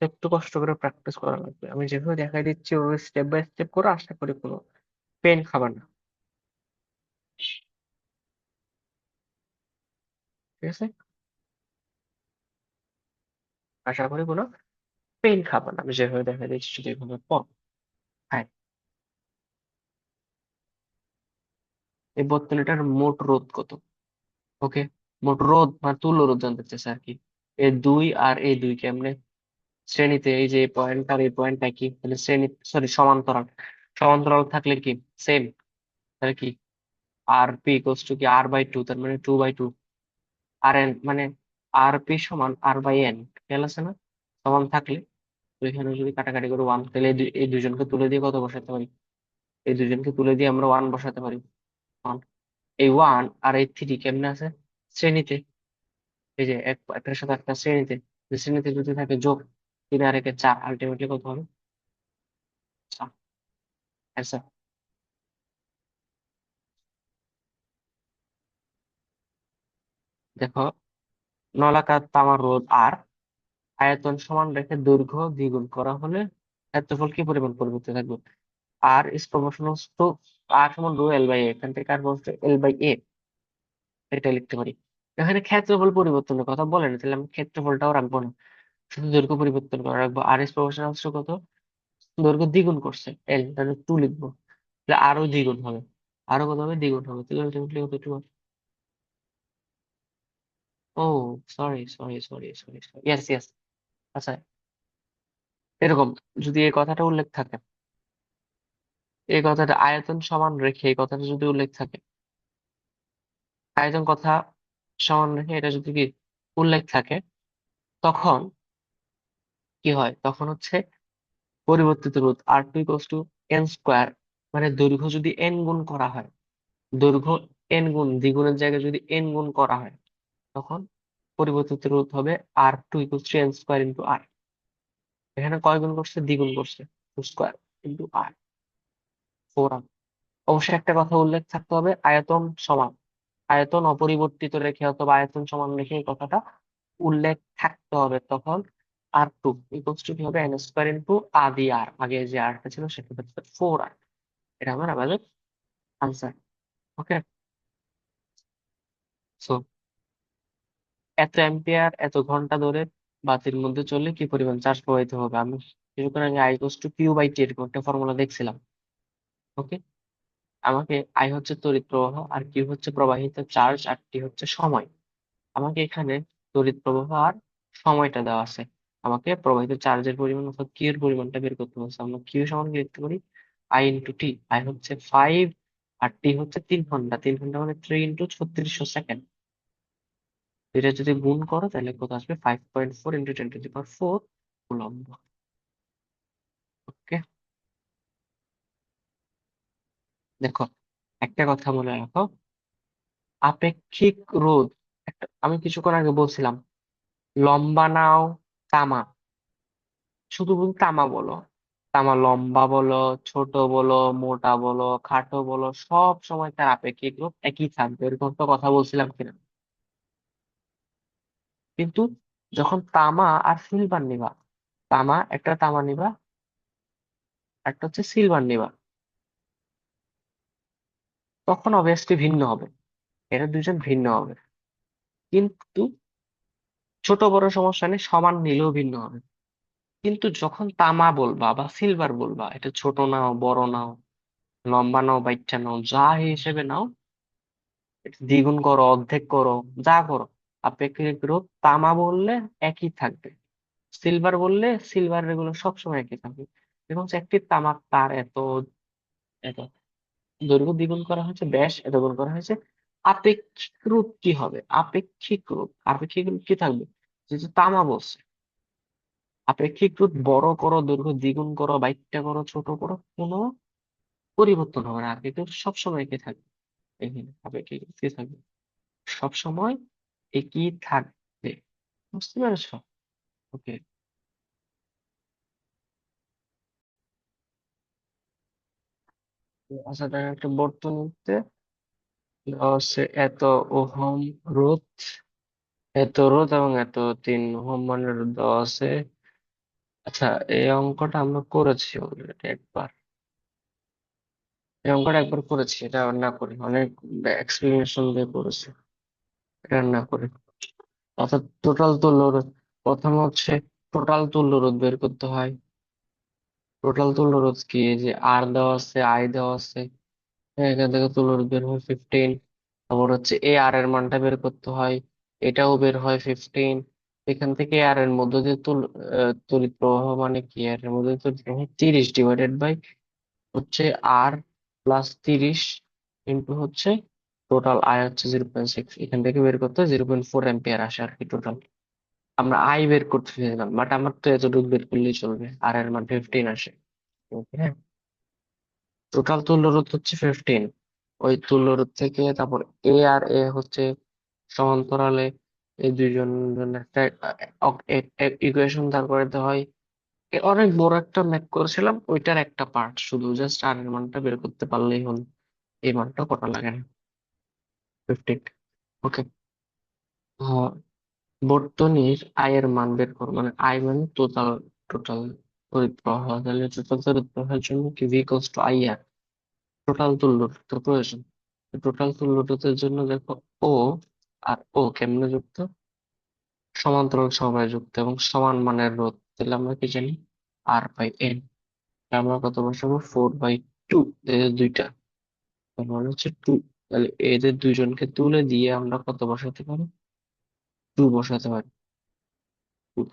Speaker 1: একটু কষ্ট করে প্র্যাকটিস করা লাগবে। আমি যেভাবে দেখাই দিচ্ছি ওভাবে স্টেপ বাই স্টেপ করে, আশা করি কোনো পেন খাবার না। ঠিক আছে, আশা করি কোনো পেন খাবার না। আমি যেভাবে দেখাই দিচ্ছি যদি এভাবে পড়। হ্যাঁ, এই বোতলটার মোট রোধ কত? ওকে, মোট রোধ মানে তুল্য রোধ জানতে চাইছে আর কি। এই দুই আর এই দুই কেমনে শ্রেণীতে, এই যে পয়েন্ট আর এই পয়েন্টটা কি, তাহলে শ্রেণী, সরি সমান্তরাল। সমান্তরাল থাকলে কি সেম, তাহলে কি আর পি ইকুয়ালস টু কি R/2, তার মানে 2/2। আর এন মানে আর পি সমান R/n, খেয়াল আছে না? সমান থাকলে, তো এখানে যদি কাটাকাটি করে ওয়ান, তাহলে এই দুজনকে তুলে দিয়ে কত বসাতে পারি? এই দুজনকে তুলে দিয়ে আমরা ওয়ান বসাতে পারি। ওয়ান, এই ওয়ান আর এই থ্রি কেমনে আছে শ্রেণীতে, এই যে একটার সাথে একটা শ্রেণীতে, যে শ্রেণীতে যদি থাকে যোগ, তিন আর একে চার, আলটিমেটলি কত হবে? চার। অ্যান্সার দেখো, নলাকার তামার রোধ আর আয়তন সমান রেখে দৈর্ঘ্য দ্বিগুণ করা হলে ক্ষেত্রফল কি পরিমাণ পরিবর্তিত থাকবে? আর ইজ প্রপোর্শনাল টু, আর সমান রো এল বাই এ, এখান থেকে আর বলতে L/A, এটা লিখতে পারি। এখানে ক্ষেত্রফল পরিবর্তনের কথা বলে না, তাহলে আমি ক্ষেত্রফলটাও রাখবো না, শুধু দৈর্ঘ্য পরিবর্তন করে রাখবো। আর ইজ প্রপোর্শনাল টু কত? দৈর্ঘ্য দ্বিগুণ করছে এল, তাহলে টু লিখবো, তাহলে আরো দ্বিগুণ হবে। আরো কত হবে? দ্বিগুণ হবে, তাহলে আলটিমেটলি কত? টু। ও, সরি, ইয়েস ইয়েস। আচ্ছা, এরকম যদি এই কথাটা উল্লেখ থাকে, এই কথাটা আয়তন সমান রেখে, এই কথাটা যদি উল্লেখ থাকে, আয়তন কথা সমান রেখে এটা যদি কি উল্লেখ থাকে, তখন কি হয়? তখন হচ্ছে পরিবর্তিত রোধ R2 = n², মানে দৈর্ঘ্য যদি n গুণ করা হয়, দৈর্ঘ্য n গুণ, দ্বিগুণের জায়গায় যদি n গুণ করা হয়, তখন পরিবর্তিত রোধ হবে R2 = n² × R। এখানে কয় গুণ করছে? দ্বিগুণ করছে, 2² × R, 4R। অবশ্যই একটা কথা উল্লেখ থাকতে হবে, আয়তন সমান, আয়তন অপরিবর্তিত রেখে অথবা আয়তন সমান রেখে এই কথাটা উল্লেখ থাকতে হবে। তখন R2 = কি হবে? n² × আদি আর, আগে যে আরটা ছিল সেটা হচ্ছে 4R। এটা আমার আমাদের আনসার। ওকে, সো এত অ্যাম্পিয়ার এত ঘন্টা ধরে বাতির মধ্যে চললে কি পরিমাণ চার্জ প্রবাহিত হবে? আমি কিছুক্ষণ আগে I = Q/T এরকম একটা ফর্মুলা দেখছিলাম। ওকে, আমাকে আই হচ্ছে তড়িৎ প্রবাহ, আর কিউ হচ্ছে প্রবাহিত চার্জ, আর টি হচ্ছে সময়। আমাকে এখানে তড়িৎ প্রবাহ আর সময়টা দেওয়া আছে, আমাকে প্রবাহিত চার্জের পরিমাণ অর্থাৎ কিউ এর পরিমাণটা বের করতে হচ্ছে। আমরা কিউ সমান কি লিখতে পারি? I × T। আই হচ্ছে 5 আর টি হচ্ছে 3 ঘন্টা। 3 ঘন্টা মানে 3 × 3600 সেকেন্ড। এটা যদি গুণ করো তাহলে কত আসবে? 5.4 × 10⁴ কুলম্ব। ওকে, দেখো একটা কথা মনে রাখো, আপেক্ষিক রোধ, একটা আমি কিছুক্ষণ আগে বলছিলাম, লম্বা নাও তামা, শুধু তুমি তামা বলো, তামা লম্বা বলো, ছোট বলো, মোটা বলো, খাটো বলো, সব সময় তার আপেক্ষিক রূপ একই থাকবে, এরকম তো কথা বলছিলাম কিনা? কিন্তু যখন তামা আর সিলভার নিবা, তামা একটা তামা নিবা, একটা হচ্ছে সিলভার নিবা, তখন অবভিয়াসলি ভিন্ন হবে, এরা দুজন ভিন্ন হবে। কিন্তু ছোট বড় সমস্যা নেই, সমান নিলেও ভিন্ন হবে। কিন্তু যখন তামা বলবা বা সিলভার বলবা, এটা ছোট নাও বড় নাও, লম্বা নাও বাইচ্চা নাও, যা হিসেবে নাও, এটা দ্বিগুণ করো অর্ধেক করো, যা করো, আপেক্ষিক রূপ তামা বললে একই থাকবে, সিলভার বললে সিলভার এগুলো সবসময় একই থাকবে। দেখুন হচ্ছে একটি তামার তার এত এত দৈর্ঘ্য দ্বিগুণ করা হয়েছে, ব্যাস এত গুণ করা হয়েছে, আপেক্ষিক রূপ কি হবে? আপেক্ষিক রূপ কি থাকবে? যেহেতু তামা বলছে, আপেক্ষিক রূপ বড় করো, দৈর্ঘ্য দ্বিগুণ করো, বাইকটা করো, ছোট করো, কোনো পরিবর্তন হবে না, আপেক্ষিক রূপ সবসময় একই থাকবে। এখানে হবে কি থাকবে, সব সময় একই থাকবে। বুঝতে পেরেছো? ওকে। আচ্ছা দেখো, একটা বর্তনীতে দেওয়া আছে এত ওহম রোধ, এত রোধ এবং এত 3 ওহম মানের দেওয়া আছে। আচ্ছা, এই অঙ্কটা আমরা করেছি অলরেডি একবার, এই অঙ্কটা একবার করেছি, এটা আর না করি, অনেক এক্সপ্লেনেশন দিয়ে করেছি, এটা আর না করি। অর্থাৎ টোটাল তুল্য রোধ, প্রথমে হচ্ছে টোটাল তুল্য রোধ বের করতে হয়। টোটাল তুল্য রোধ কি, এই যে আর দেওয়া আছে, আই দেওয়া আছে, হ্যাঁ, এখান থেকে তুল্য রোধ বের হয় 15। তারপর হচ্ছে এ আর এর মানটা বের করতে হয়, এটাও বের হয় 15। এখান থেকে আর এর মধ্যে দিয়ে তড়িৎ প্রবাহ মানে কি, আর এর মধ্যে দিয়ে তড়িৎ প্রবাহ 30 ডিভাইডেড বাই হচ্ছে আর প্লাস 30 ইন্টু হচ্ছে টোটাল আয় হচ্ছে 0.6, এখান থেকে বের করতে 0.4 অ্যাম্পিয়ার আসে আর কি টোটাল। আমরা আই বের করতে চেয়েছিলাম, বাট আমার তো এতটুকু বের করলেই চলবে, আর এর মান 15 আসে। ওকে, হ্যাঁ, টোটাল তুল্য রোধ হচ্ছে 15। ওই তুল্য রোধ থেকে তারপর এ আর এ হচ্ছে সমান্তরালে, এই দুইজন জনের একটা ইকুয়েশন দাঁড় করাতে হয়। অনেক বড় একটা ম্যাথ করেছিলাম, ওইটার একটা পার্ট শুধু, জাস্ট আর এর মানটা বের করতে পারলেই হলো। এই মানটা কটা লাগে না, 15। ওকে। বর্তনীর আয়ের মান বের করো, মানে আই মানে টোটাল, টোটাল তড়িৎ প্রবাহ, তাহলে টোটাল তড়িৎ প্রবাহের জন্য কি V equals to I R, total তুল্য তো প্রয়োজন। টোটাল তুল্য রোধের জন্য দেখো, ও আর ও কেমনে যুক্ত, সমান্তরাল সমবায়ে যুক্ত এবং সমান মানের রোধ, তাহলে আমরা কি জানি, আর বাই এন। আমরা কত বসাবো, 4/2, এদের দুইটা, তার মানে হচ্ছে 2। তাহলে এদের দুইজনকে তুলে দিয়ে আমরা কত বসাতে পারি, 2 বসাতে পারি। 2।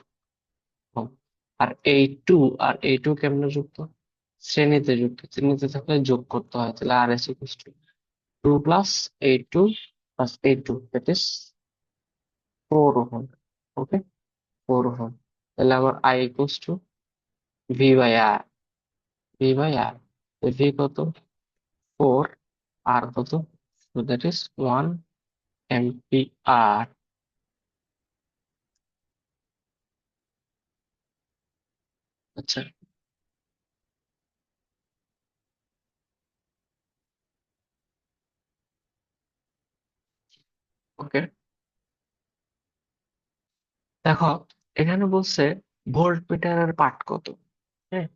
Speaker 1: আর এই টু, আর এই টু কেমনে যুক্ত, শ্রেণীতে যুক্ত, শ্রেণীতে থাকলে যোগ করতে হয়, তাহলে R S equals to 2 plus এই টু প্লাস এই two, that is 4 ohm. Okay, 4 ohm. তাহলে আমার I equals to V by R, V by R, V কত, 4, আর কত, দ্যাট ইজ 1 এম্পিয়ার। আচ্ছা, ওকে, দেখো এখানে বলছে ভোল্ট মিটারের পার্ট কত। হ্যাঁ,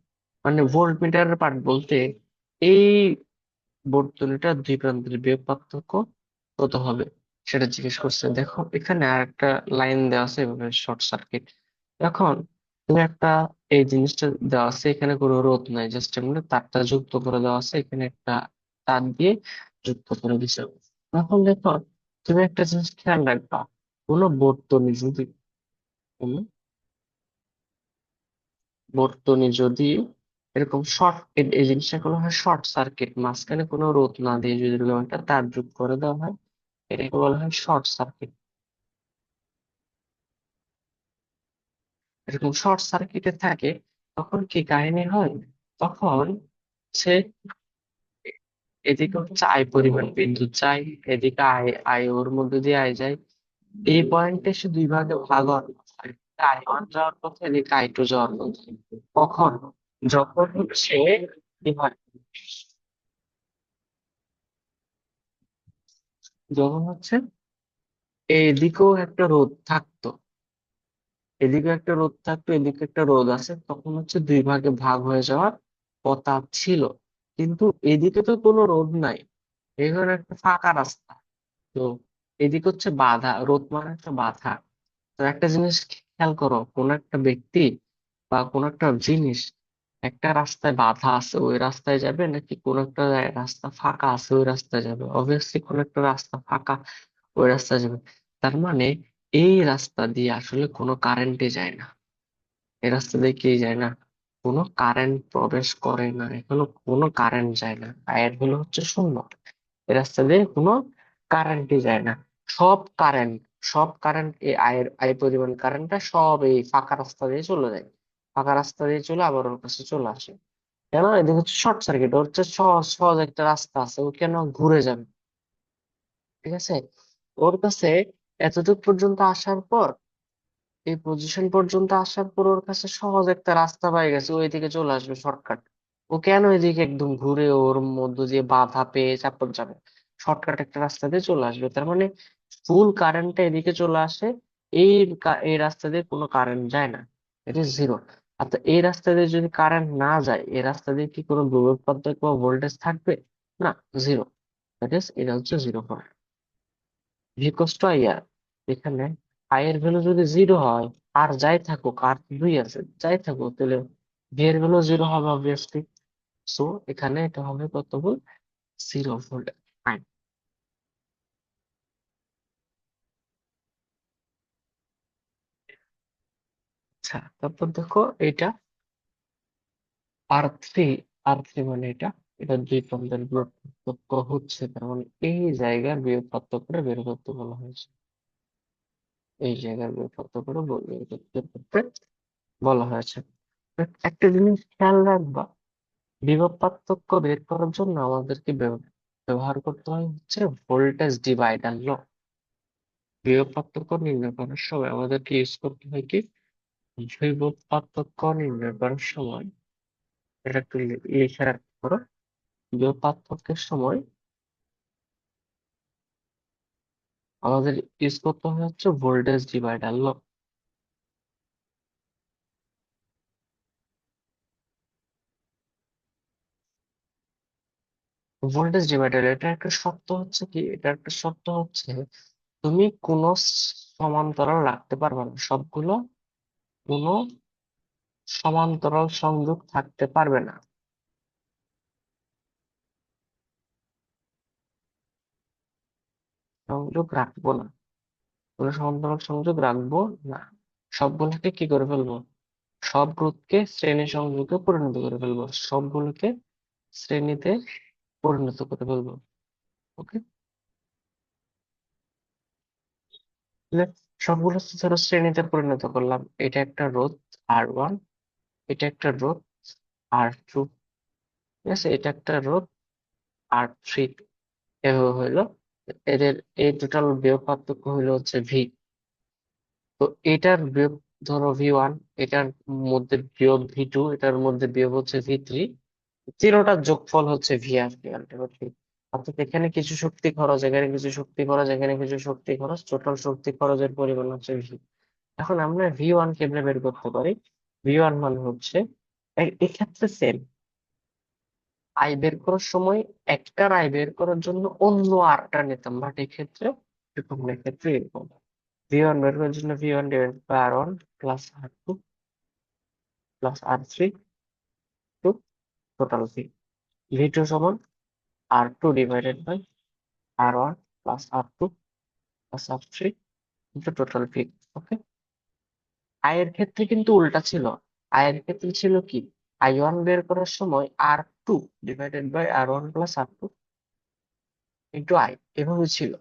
Speaker 1: মানে ভোল্ট মিটারের পার্ট বলতে এই বর্তনীটার দুই প্রান্তের বিভব পার্থক্য কত হবে সেটা জিজ্ঞেস করছে। দেখো এখানে আর একটা লাইন দেওয়া আছে এভাবে শর্ট সার্কিট। এখন তুমি একটা, এই জিনিসটা দেওয়া আছে, এখানে কোনো রোধ নাই, জাস্ট এমনি তারটা যুক্ত করে দেওয়া আছে, এখানে একটা তার দিয়ে যুক্ত করে দিছে। এখন দেখো, তুমি একটা জিনিস খেয়াল রাখবা, কোনো বর্তনী যদি, কোনো বর্তনী যদি এরকম শর্ট, এই জিনিসটা কোনো হয় শর্ট সার্কিট, মাঝখানে কোনো রোধ না দিয়ে যদি এরকম একটা তার যোগ করে দেওয়া হয়, এটাকে বলা হয় শর্ট সার্কিট। এরকম শর্ট সার্কিটে থাকে, তখন কি কাহিনী হয়, তখন সে, এদিকে হচ্ছে আই পরিমাণ বিদ্যুৎ চাই, এদিকে আই, আই ওর মধ্যে দিয়ে আই যায়, এই পয়েন্টে সে দুই ভাগে ভাগ হওয়ার কথা, আই ওয়ান যাওয়ার কথা, এদিকে আই টু যাওয়ার কথা। কখন, যখন হচ্ছে কি হয়, যখন হচ্ছে এদিকেও একটা রোধ থাকতো, এদিকে একটা রোধ থাকতো, এদিকে একটা রোধ আছে, তখন হচ্ছে দুই ভাগে ভাগ হয়ে যাওয়ার কথা ছিল। কিন্তু এদিকে তো কোনো রোধ নাই, এখানে একটা ফাঁকা রাস্তা। তো এদিকে হচ্ছে বাধা, রোধ মানে একটা বাধা। তো একটা জিনিস খেয়াল করো, কোন একটা ব্যক্তি বা কোন একটা জিনিস একটা রাস্তায় বাধা আছে ওই রাস্তায় যাবে, নাকি কোন একটা রাস্তা ফাঁকা আছে ওই রাস্তায় যাবে, অবভিয়াসলি কোন একটা রাস্তা ফাঁকা ওই রাস্তায় যাবে। তার মানে এই রাস্তা দিয়ে আসলে কোনো কারেন্টে যায় না, এই রাস্তা দিয়ে কি যায় না, কোনো কারেন্ট প্রবেশ করে না, এখনো কোনো কারেন্ট যায় না, আয়ের হলো হচ্ছে শূন্য। এই রাস্তা দিয়ে কোনো কারেন্টই যায় না। সব কারেন্ট, সব কারেন্ট, এই আয়ের, আয় পরিমাণ কারেন্টটা সব এই ফাঁকা রাস্তা দিয়ে চলে যায়, ফাঁকা রাস্তা দিয়ে চলে আবার ওর কাছে চলে আসে। কেন, এদিকে হচ্ছে শর্ট সার্কিট, ওর হচ্ছে সহজ সহজ একটা রাস্তা আছে, ও কেন ঘুরে যাবে, ঠিক আছে। ওর কাছে এতটুকু পর্যন্ত আসার পর, এই পজিশন পর্যন্ত আসার পর ওর কাছে সহজ একটা রাস্তা পাই গেছে, ওই দিকে চলে আসবে শর্টকাট। ও কেন এদিকে একদম ঘুরে ওর মধ্য দিয়ে বাধা পেয়ে চাপড় যাবে? শর্টকাট একটা রাস্তা দিয়ে চলে আসবে, তার মানে ফুল কারেন্টটা এদিকে চলে আসে। এই রাস্তা দিয়ে কোনো কারেন্ট যায় না, ইট ইজ জিরো। অর্থাৎ এই রাস্তা দিয়ে যদি কারেন্ট না যায়, এই রাস্তা দিয়ে কি কোনো বিভব পার্থক্য বা ভোল্টেজ থাকবে? না, জিরো। দ্যাট ইজ, এটা হচ্ছে জিরো ভোল্ট। ভিকোস টু আই আর, এখানে আই এর ভ্যালু যদি জিরো হয়, আর যাই থাকুক, আর দুই আছে, যাই থাকুক, তাহলে ভি এর ভ্যালু জিরো হবে অবভিয়াসলি। সো এখানে এটা হবে কত ভোল্ট? Zero volt. ফাইন। আচ্ছা, তারপর দেখো এটা আর3। আর3 মানে এটা, এটা দুই প্রান্তের বিভব পার্থক্য হচ্ছে, তার মানে এই জায়গার বিভব পার্থক্যটা বের করতে বলা হয়েছে। এই জায়গার বিভব পার্থক্যটা বের করতে বলা হয়েছে। একটা জিনিস খেয়াল রাখবা, বিভব পার্থক্য বের করার জন্য আমাদেরকে ব্যবহার করতে হয় হচ্ছে ভোল্টেজ ডিভাইডার ল। বিভব পার্থক্য নির্ণয় করার সময় আমাদেরকে ইউজ করতে হয় কি, বিভব পার্থক্য নির্ণয় করার সময়, এটা একটু লিখে রাখতে পারো। বিভব পার্থক্যের সময় আমাদের ইউজ করতে হয় হচ্ছে ভোল্টেজ ডিভাইডার ল। ভোল্টেজ ডিভাইডার, এটা একটা শর্ত হচ্ছে কি, এটা একটা শর্ত হচ্ছে তুমি কোনো সমান্তরাল রাখতে পারবে না, সবগুলো কোনো সমান্তরাল সংযোগ থাকতে পারবে না। সংযোগ রাখবো না, কোনো সমান্তরাল সংযোগ রাখবো না। সবগুলোকে কি করে ফেলবো? সব রোধকে শ্রেণী সংযোগে পরিণত করে ফেলবো, সবগুলোকে শ্রেণীতে পরিণত করে ফেলবো। ওকে, তাহলে সবগুলো ধরো শ্রেণীতে পরিণত করলাম। এটা একটা রোধ R1, এটা একটা রোধ R2, ঠিক আছে, এটা একটা রোধ R3। এভাবে হইলো এদের, এই টোটাল বিভব পার্থক্য হইলো হচ্ছে ভি। তো এটার বিয়োগ ধরো V1, এটার মধ্যে বিয়োগ V2, এটার মধ্যে বিয়োগ হচ্ছে V3, তিনোটার যোগফল হচ্ছে VR আলটিমেটলি। অর্থাৎ এখানে কিছু শক্তি খরচ, এখানে কিছু শক্তি খরচ, এখানে কিছু শক্তি খরচ, টোটাল শক্তি খরচের পরিমাণ হচ্ছে ভি। এখন আমরা V1 কেমনে বের করতে পারি? V1 মানে হচ্ছে, এক্ষেত্রে সেম, আই বের করার সময় একটা আই বের করার জন্য অন্য আরটা নিতাম, বাট এক্ষেত্রে এরকম না, এক্ষেত্রে এরকম। V1 বের করার জন্য V1 divide by R1 plus R2 plus R3 to total V. V2 সমান R2 divided by R1 plus R2 plus R3 into total V. Okay, আয়ের ক্ষেত্রে কিন্তু উল্টা ছিল। আয়ের ক্ষেত্রে ছিল কি, I1 বের করার সময় R2 divided by R1 plus R2 into I, এভাবে ছিল।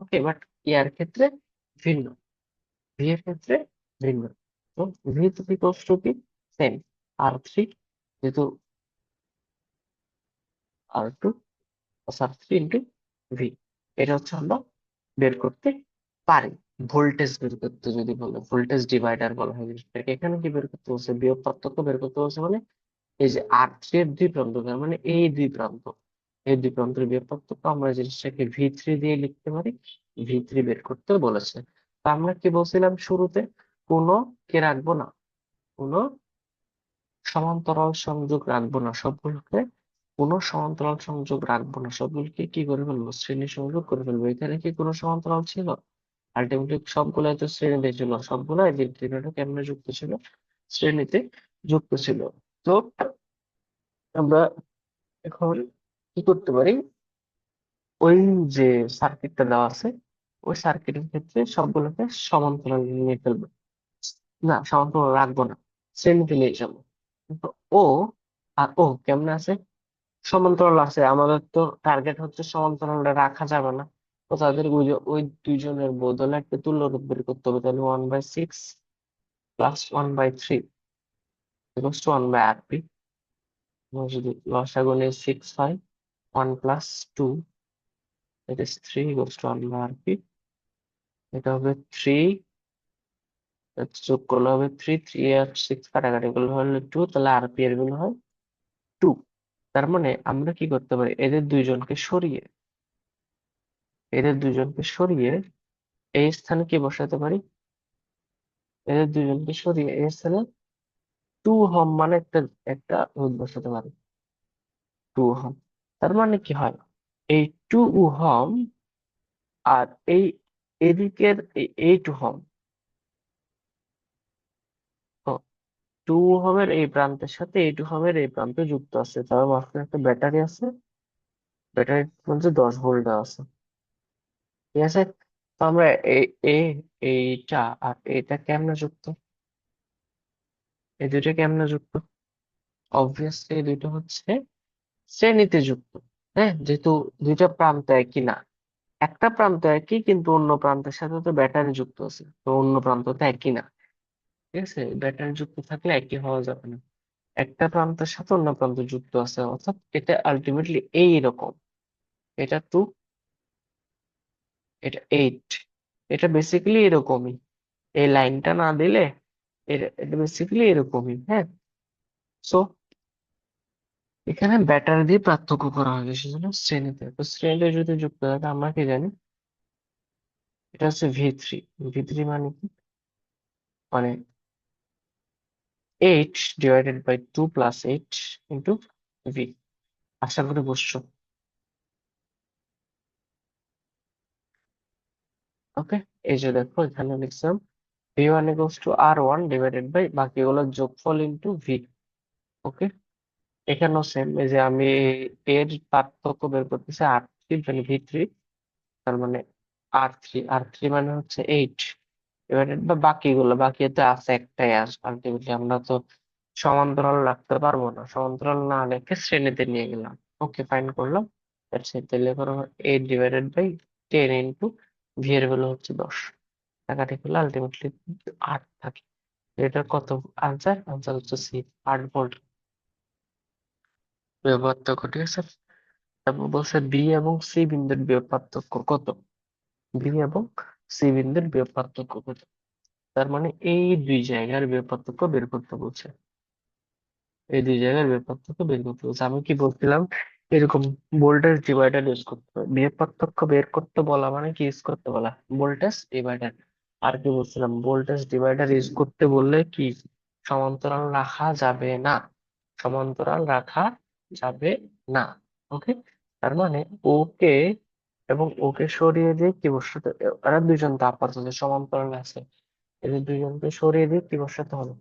Speaker 1: ওকে, বাট ইয়ার ক্ষেত্রে ভিন্ন, ভি এর ক্ষেত্রে ভিন্ন। তো ভি ইকুয়ালস টু কি, সেম, R3 যেহেতু R2 plus R3 into V. এটা হচ্ছে আমরা বের করতে পারি। ভোল্টেজ বের করতে যদি বলে, ভোল্টেজ ডিভাইডার বলা হয় জিনিসটাকে। এখানে কি বের করতে বলছে? বিভব পার্থক্য বের করতে বলছে, মানে এই যে R3 এর দুই প্রান্ত, তার মানে এই দুই প্রান্ত, এই দুই প্রান্তের বিভব পার্থক্য আমরা জিনিসটাকে V3 দিয়ে লিখতে পারি। V3 বের করতে বলেছে। তো আমরা কি বলছিলাম শুরুতে, কোনো কে রাখবো না, কোনো সমান্তরাল সংযোগ রাখবো না, সবগুলোকে কোনো সমান্তরাল সংযোগ রাখবো না, সবগুলোকে কি করে ফেলবো? শ্রেণী সংযোগ করে ফেলবো। এখানে কি কোনো সমান্তরাল ছিল? আলটিমেটলি সবগুলাই তো শ্রেণীতে ছিল, সবগুলাই যে তিনটা কেমনে যুক্ত ছিল, শ্রেণীতে যুক্ত ছিল। তো আমরা এখন কি করতে পারি, ওই যে সার্কিটটা দেওয়া আছে, ওই সার্কিটের ক্ষেত্রে সবগুলোকে সমান্তরাল নিয়ে ফেলবো। না, সমান্তরাল রাখবো না, শ্রেণীতে নিয়ে যাবো। কিন্তু ও আর ও কেমনে আছে? সমান্তরাল আছে। আমাদের তো টার্গেট হচ্ছে সমান্তরালটা রাখা যাবে না। তো তাদের ওই দুইজনের বদলে একটা তুল্যরূপ বের করতে হবে। তাহলে 1/6 প্লাস 1/3 ইকুয়ালস টু 1/RP। যদি লসাগু নিয়ে 6 হয়, 1 plus 2 That is 3 equals to 1 by RP. এটা হবে 3, যোগ করলে হবে 3, 3 আর 6 কাটাকাটি করলে হলো 2, তাহলে RP এর গুলো হয় 2। তার মানে আমরা কি করতে পারি, এদের দুইজনকে সরিয়ে এই স্থানে কি বসাতে পারি, এদের দুইজনকে সরিয়ে এই স্থানে 2 হোম মানে একটা একটা রোধ বসাতে পারি, 2 হোম। তার মানে কি হয়, এই 2 হোম আর এই এদিকের এই 8 হোম, তো 2 হোমের এই প্রান্তের সাথে 8 হোমের এই প্রান্ত যুক্ত আছে, তার মাঝখানে একটা ব্যাটারি আছে, ব্যাটারির মধ্যে 10 ভোল্ট দেওয়া আছে, ঠিক আছে। তো আমরা এই এইটা আর এটা কেমনে যুক্ত, এই দুইটা কেমনে যুক্ত, অবভিয়াসলি এই দুইটা হচ্ছে শ্রেণীতে যুক্ত। হ্যাঁ, যেহেতু দুইটা প্রান্ত একই না, একটা প্রান্ত একই কিন্তু অন্য প্রান্তের সাথে তো ব্যাটারি যুক্ত আছে, তো অন্য প্রান্ত তো একই না, ঠিক আছে। ব্যাটারি যুক্ত থাকলে একই হওয়া যাবে না, একটা প্রান্তের সাথে অন্য প্রান্ত যুক্ত আছে, অর্থাৎ এটা আলটিমেটলি এইরকম। এটা 2, এটা 8, এটা বেসিক্যালি এরকমই, এই লাইনটা না দিলে এটা এটা বেসিক্যালি এরকমই। হ্যাঁ, সো এখানে ব্যাটারি দিয়ে পার্থক্য করা হয়েছে, সেজন্য শ্রেণীতে, তো শ্রেণীতে যদি যুক্ত থাকে আমরা কি জানি, এটা হচ্ছে V3। V3 মানে কি, মানে 8 divided by 2 plus 8 into V। আশা করি বুঝছো। ওকে, এই যে দেখো এখানে লিখলাম V1 equals to R1 divided by বাকিগুলোর যোগফল ইন্টু V। ওকে, এখানেও সেম, এই যে আমি এর পার্থক্য বের করতেছি R3 মানে V3, তার মানে আর থ্রি মানে হচ্ছে 8 ডিভাইডেড বা বাকিগুলো, বাকিতে আছে একটাই আলটিমেটলি, আমরা তো সমান্তরাল রাখতে পারবো না, সমান্তরাল না রেখে শ্রেণীতে নিয়ে গেলাম। ওকে, ফাইন করলাম। তাহলে করো 8/10 ইন্টু ভি এর ভ্যালু হচ্ছে 10, টাকাটি করলে আলটিমেটলি 8 থাকে। এটার কত আনসার, আনসার হচ্ছে সি, 8 ভোল্ট বিভব পার্থক্য, ঠিক আছে। তারপর বলছে বি এবং সি বিন্দুর বিভব পার্থক্য কত, বি এবং সি বিন্দুর বিভব পার্থক্য কত। তার মানে এই দুই জায়গার বিভব পার্থক্য বের করতে বলছে, এই দুই জায়গার বিভব পার্থক্য বের করতে বলছে। আমি কি বলছিলাম, এরকম ভোল্টেজ ডিভাইডার ইউজ করতে হবে, বিভব পার্থক্য বের করতে বলা মানে কি ইউজ করতে বলা, ভোল্টেজ ডিভাইডার। আর কি বলছিলাম, ভোল্টেজ ডিভাইডার ইউজ করতে বললে কি, সমান্তরাল রাখা যাবে না, সমান্তরাল রাখা যাবে না। ওকে, তার মানে ওকে এবং ওকে সরিয়ে দিয়ে কি বসাতে, এরা দুইজন তো আপাতত সমান্তরাল আছে, এদের দুইজনকে সরিয়ে দিয়ে কি বসাতে হবে,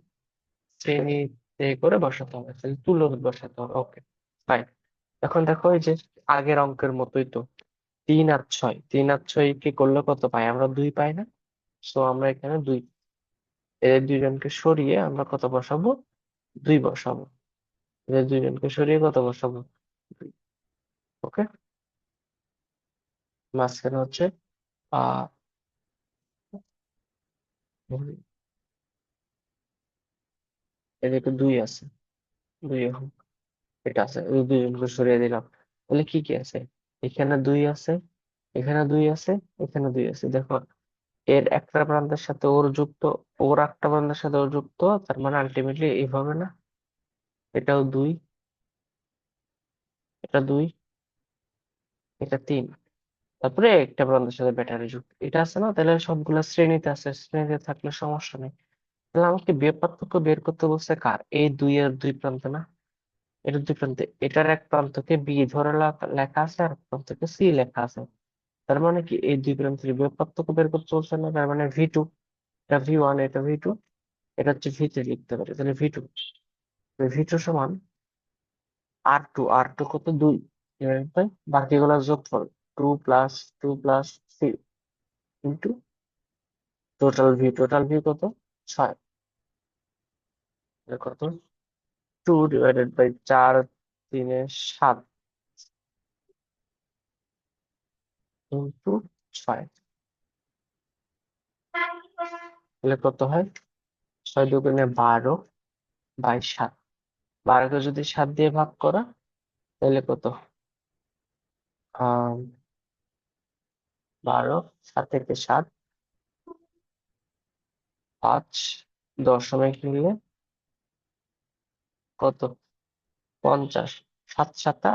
Speaker 1: শ্রেণীতে করে বসাতে হবে, তাহলে তুলনা বসাতে হবে। ওকে, ফাইন। এখন দেখো এই যে আগের অঙ্কের মতোই তো, 3 আর 6, 3 আর 6 কি করলে কত পাই আমরা, 2 পাই না। সো আমরা এখানে 2, এদের দুইজনকে সরিয়ে আমরা কত বসাবো, 2 বসাবো, এদের দুইজনকে সরিয়ে কত বসাবো, 2। ওকে, মাঝখানে হচ্ছে আহ এদিকে 2 আছে, 2 এখন এটা আছে, এই দুইজনকে সরিয়ে দিলাম, তাহলে কি কি আছে, এখানে 2 আছে, এখানে 2 আছে, এখানে 2 আছে, দেখো এর একটা প্রান্তের সাথে ওর যুক্ত, ওর একটা প্রান্তের সাথে ওর যুক্ত, তার মানে আলটিমেটলি এইভাবে না, এটাও 2, এটা 2, এটা 3, তারপরে একটা প্রান্তের সাথে ব্যাটারি যুক্ত, এটা আছে না, তাহলে সবগুলা শ্রেণীতে আছে, শ্রেণীতে থাকলে সমস্যা নেই। তাহলে আমাকে বিভব পার্থক্য বের করতে বলছে কার, এই 2 এর 2 প্রান্তে না, এটার 2 প্রান্তে, এটার এক প্রান্তকে বি ধরে লেখা আছে আর এক প্রান্তকে সি লেখা আছে, তার মানে কি এই 2 প্রান্তের বিভব পার্থক্য বের করতে বলছে না, তার মানে V2, এটা V1, এটা V2, এটা হচ্ছে V3 লিখতে পারি, তাহলে V2, V2 সমান আর টু কত, 2 ডিভাইড বাই বাকিগুলোর যোগফল, 2 plus 2 plus 3 into total V কত, 6, এটা কত, 2/4, 4 3 7 ইন্টু 6, তাহলে কত হয়, 6 × 2 = 12/7, 12কে যদি 7 দিয়ে ভাগ করা তাহলে কত, 12, 7 থেকে 7, 5, দশমিক নিলে কত? 50, 7 সাতা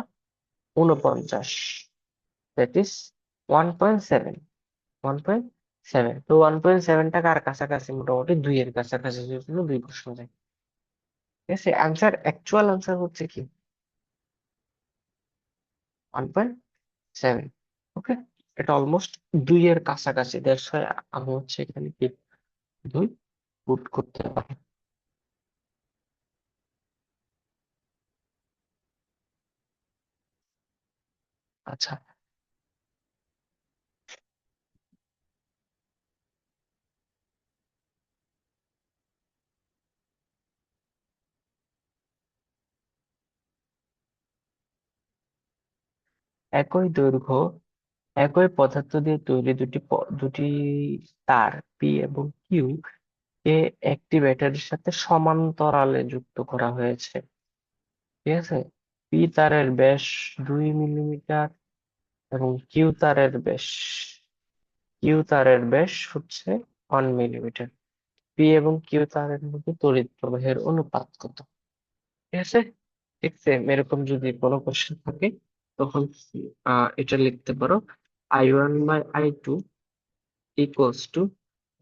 Speaker 1: 49, দ্যাট ইজ 1.7, 1.7। তো 1.7 কার কাছাকাছি? মোটামুটি 2 এর কাছাকাছি, জন্য 2 প্রশ্ন যায়। ঠিক আছে, অ্যান্সার, অ্যাকচুয়াল অ্যান্সার হচ্ছে কি 1.7। ওকে, এটা অলমোস্ট 2 এর কাছাকাছি, দ্যাটস ওয়াই আমি হচ্ছে এখানে কি 2 পুট করতে পারি। আচ্ছা, একই দৈর্ঘ্য, একই পদার্থ দিয়ে তৈরি দুটি তার পি এবং কিউ কে একটি ব্যাটারির সাথে সমান্তরালে যুক্ত করা হয়েছে। ঠিক আছে, পি তারের ব্যাস 2 মিলিমিটার এবং কিউ তারের ব্যাস হচ্ছে 1 মিলিমিটার। পি এবং কিউ তারের মধ্যে তড়িৎ প্রবাহের অনুপাত কত? ঠিক আছে, ঠিক সেম এরকম যদি কোনো কোশ্চেন থাকে তখন এটা লিখতে পারো, I1/I2 equals to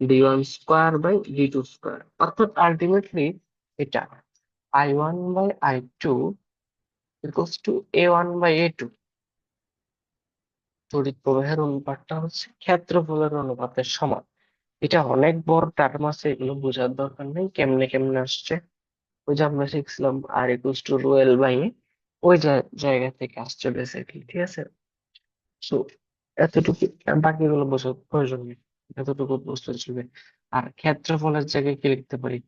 Speaker 1: D1² by D2²। অর্থাৎ আলটিমেটলি এটা I1/I2 ইকুয়ালস টু A1/A2। তড়িৎ প্রবাহের অনুপাতটা হচ্ছে ক্ষেত্রফলের অনুপাতের সমান। এটা অনেক বড় টার্ম আছে, এগুলো বোঝার দরকার নেই কেমনে কেমনে আসছে। ওই যে আমরা শিখছিলাম R = ρL/A, ওই জায়গা থেকে আসছে বেসিক্যালি। ঠিক আছে, সো এতটুকু, বাকিগুলো বোঝার প্রয়োজন নেই, এতটুকু বুঝতে চলবে। আর ক্ষেত্রফলের জায়গায় কি লিখতে পারি?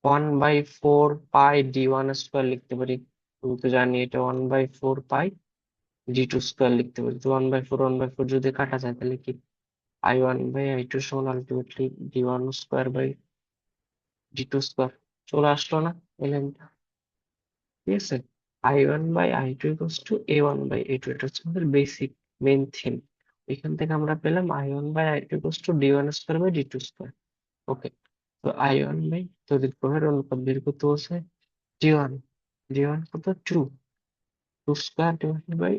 Speaker 1: 1/4 পাই D1² লিখতে পারি। আমি তো জানি এটা 1/4 পাই D2² লিখতে পারি। তো 1/4 যদি কাটা যায় তাহলে কি I1/I2 সমান আলটিমেটলি D1² বাই D2²। চলে আসলো না এই লাইনটা? ঠিক আছে, I1/I2 = A1/A2, এটা হচ্ছে আমাদের বেসিক মেইন থিম। এখান থেকে আমরা পেলাম I1/I2 = D1² বাই D2²। ওকে, তো I1 বাই তড়িৎ প্রবাহের অনুপাত বের করতে বলছে D1। D1 কত? 2, 2² ডিভাইডেড বাই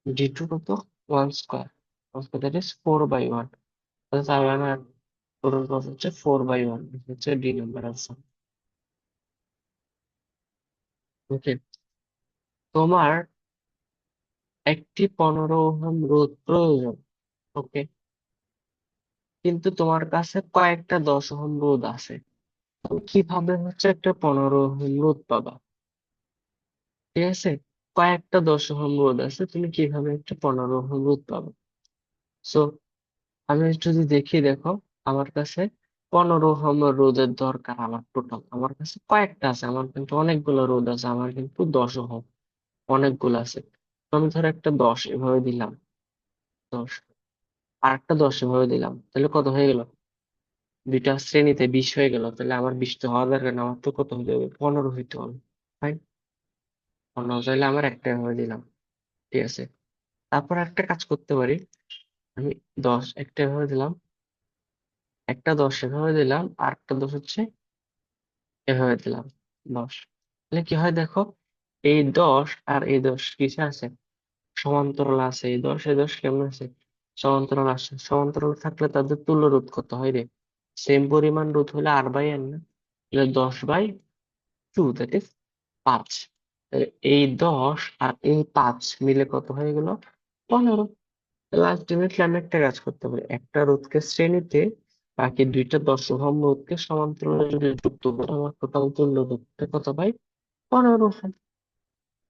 Speaker 1: D2 কত? 1², 1², দ্যাট ইজ 4/1। অর্থাৎ I1 আর টোটাল কত হচ্ছে 4/1, হচ্ছে ডি নাম্বার আনসার। ওকে, তোমার একটি 15 ওহম রোধ প্রয়োজন। ওকে, কিন্তু তোমার কাছে কয়েকটা 10 ওহম রোধ আছে। তুমি কিভাবে হচ্ছে একটা 15 ওহম রোধ পাবা? ঠিক আছে, কয়েকটা 10 ওহম রোধ আছে, তুমি কিভাবে একটা 15 ওহম রোধ পাবে? সো আমি যদি দেখি, দেখো আমার কাছে 15 ওহম রোধের দরকার। আমার টোটাল, আমার কাছে কয়েকটা আছে, আমার কিন্তু অনেকগুলো রোধ আছে, আমার কিন্তু 10 ওহম অনেকগুলো আছে। তো আমি ধর একটা 10 এভাবে দিলাম, 10, আর একটা 10 এভাবে দিলাম, তাহলে কত হয়ে গেল? দুইটা শ্রেণীতে 20 হয়ে গেল। তাহলে আমার 20 তো হওয়া দরকার না, আমার তো কত হতে হবে? 15 হইতে হবে। ফাইন, 15 চাইলে আমার একটা এভাবে দিলাম। ঠিক আছে, তারপর একটা কাজ করতে পারি, আমি 10 একটা এভাবে দিলাম, একটা 10 এভাবে দিলাম, আর একটা 10 হচ্ছে এভাবে দিলাম, 10। তাহলে কি হয় দেখো, এই 10 আর এই 10 কিসে আছে? সমান্তরাল আছে। এই 10 এই 10 কেমন আছে? সমান্তরাল আছে। সমান্তরাল থাকলে তাদের তুল্য রোধ কত হয় রে? সেম পরিমাণ রোধ হলে R/N না? তাহলে 10/2, দ্যাট ইজ 5। এই 10 আর এই 5 মিলে কত হয়ে গেল? 15। তাহলে আলটিমেটলি আমি একটা কাজ করতে পারি, একটা রোধকে শ্রেণীতে, বাকি দুইটা 10 ওহম রোধকে সমান্তরালে যদি যুক্ত করি, আমার টোটাল তুল্য রোধটা কত পাই? 15 ওহম।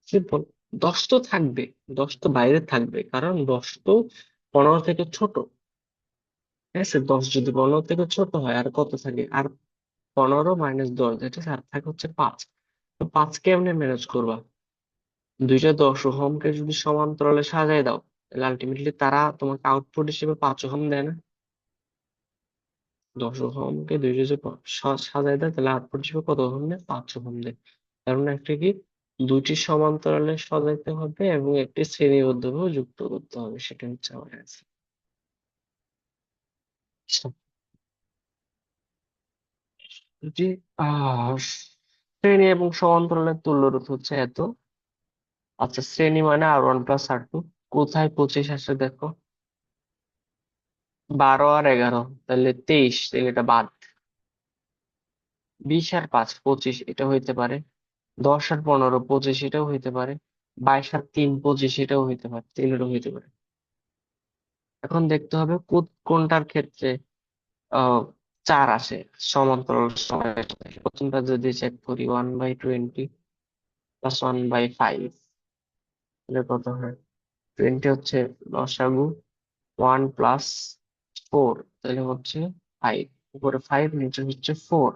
Speaker 1: সিম্পল। 10 তো থাকবে, 10 তো বাইরে থাকবে, কারণ 10 তো 15 থেকে ছোট। ঠিক আছে, 10 যদি 15 থেকে ছোট হয়, আর কত থাকে? আর 15 - 10, যেটা আর থাকে হচ্ছে 5। তো 5 কেমনে ম্যানেজ করবা? দুইটা 10 ওহমকে যদি সমান্তরালে সাজায় দাও, তাহলে আলটিমেটলি তারা তোমাকে আউটপুট হিসেবে 5 ওহম দেয় না? 10 ওহমকে দুইটা যদি সাজায় দেয়, তাহলে আউটপুট হিসেবে কত ওহম দেয়? 5 ওহম দেয়। তার মানে একটা কি, দুইটি সমান্তরালে সাজাইতে হবে এবং একটি শ্রেণীবদ্ধভাবে যুক্ত করতে হবে, সেটা হচ্ছে আমার answer। আচ্ছা, যদি আহ শ্রেণী এবং সমান্তরালের তুল্য রোধ হচ্ছে এত। আচ্ছা, শ্রেণী মানে R1 + R2। কোথায় 25 আসে দেখো? 12 আর 11, তাহলে 23, তাহলে এটা বাদ। 20 আর 5 25, এটা হইতে পারে। 10 আর 15 25, এটাও হইতে পারে। 22 আর 3 25, এটাও হইতে পারে, তাহলে হইতে পারে। এখন দেখতে হবে কোনটার ক্ষেত্রে আহ 4 আসে সমান্তরাল সময়ের সাথে। প্রথমটা যদি চেক করি, 1/20 + 1/5, তাহলে কত হয়? 20 হচ্ছে লসাগু, 1 + 4, তাহলে হচ্ছে 5। উপরে 5, নিচে হচ্ছে 4।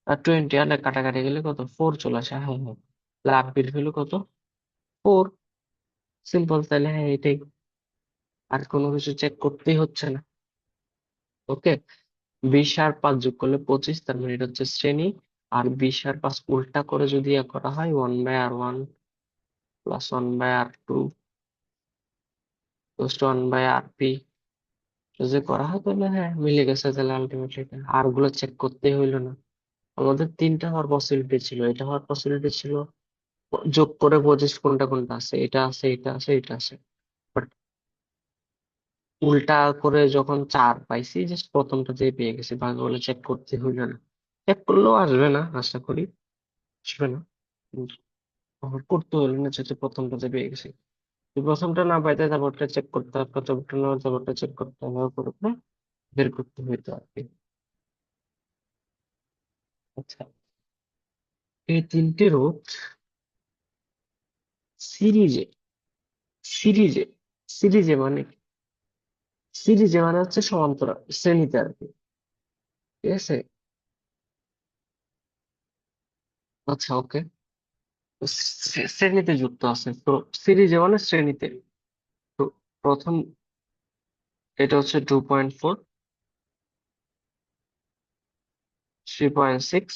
Speaker 1: আর 20 আর কাটাকাটি গেলে কত? 4 চলে আসে। হ্যাঁ হ্যাঁ, লাভ বের হলো কত? 4। সিম্পল, তাহলে হ্যাঁ এটাই। আর কোনো কিছু চেক করতেই হচ্ছে না। ওকে। 20 আর 5 যোগ করলে 25, তার মানে এটা হচ্ছে শ্রেণী। আর 20 আর 5 উল্টা করে যদি ইয়ে করা হয়, 1/R1 + 1/R2 = 1/RP যদি করা হয়, তাহলে হ্যাঁ মিলে গেছে। তাহলে আলটিমেটলি আর গুলো চেক করতে হইলো না। আমাদের তিনটা হওয়ার পসিবিলিটি ছিল, এটা হওয়ার পসিবিলিটি ছিল, যোগ করে 25 কোনটা কোনটা আছে, এটা আছে, এটা আছে, এটা আছে। বাট উল্টা করে যখন 4 পাইছি, জাস্ট প্রথমটা দিয়ে পেয়ে গেছি, বাকিগুলো চেক করতে হইলো না। চেক করলেও আসবে না, আশা করি আসবে না। কিন্তু আমার করতে হইলো না, যেহেতু প্রথমটাতে পেয়ে গেছি। যদি প্রথমটা না পাইতে, তারপরটা চেক করতে হবে, তারপরটা না, তারপরটা চেক করতে হবে, করে করে বের করতে হইতো আর কি। আচ্ছা, এই তিনটে রোধ সিরিজে, সিরিজে সিরিজে মানে কি? সিরিজে মানে হচ্ছে সমান্তরাল শ্রেণীতে আর কি। ঠিক আছে। আচ্ছা, ওকে। শ্রেণীতে যুক্ত আছে তো, সিরিজে মানে শ্রেণীতে। তো প্রথম, এটা হচ্ছে 2.4, 3.6,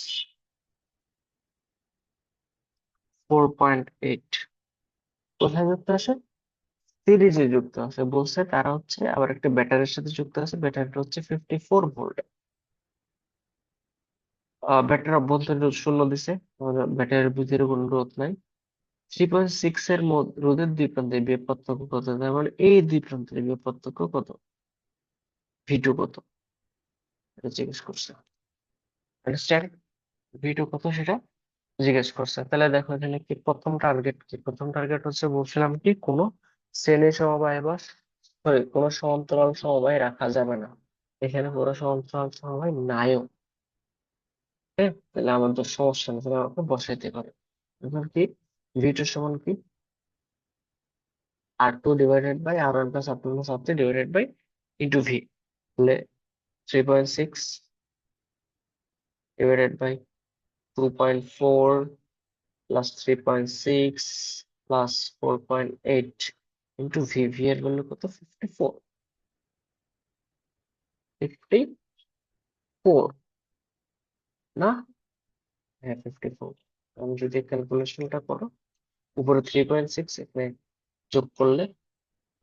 Speaker 1: 4.8। কোথায় যুক্ত আছে? সিরিজে যুক্ত আছে বলছে, তারা হচ্ছে আবার একটা ব্যাটারির সাথে যুক্ত আছে। ব্যাটারিটা হচ্ছে 54 ভোল্ট। ব্যাটারির অভ্যন্তরীণ রোধ শূন্য দিছে, ব্যাটারির ভিতরে কোনো রোধ নাই। 3.6 এর রোধের দুই প্রান্তে বিভব পার্থক্য কত? তার মানে এই দুই প্রান্তের বিভব পার্থক্য কত? V2 কত? এটা জিজ্ঞেস করছে। আন্ডারস্ট্যান্ড? V2 কত সেটা জিজ্ঞেস করছে। তাহলে দেখো এখানে কি প্রথম টার্গেট, কি প্রথম টার্গেট হচ্ছে, বলছিলাম কি কোনো শ্রেণী সমবায় বা সরি কোনো সমান্তরাল সমবায় রাখা যাবে না। এখানে পুরো সমান্তরাল সমবায় নাইও। হ্যাঁ, তাহলে আমাদের সমস্যা নেই, তাহলে আমাকে বসাইতে পারে। এখন কি V2 সমান কি? R2/R1 + R2 + R3 V, তাহলে 3.6 / 2.4 + 3.6 + 4.8 V। V এর ভ্যালু কত? 54। 54 না? হ্যাঁ, 54। আমি যদি ক্যালকুলেশনটা করো, উপরে 3.6, এখানে যোগ করলে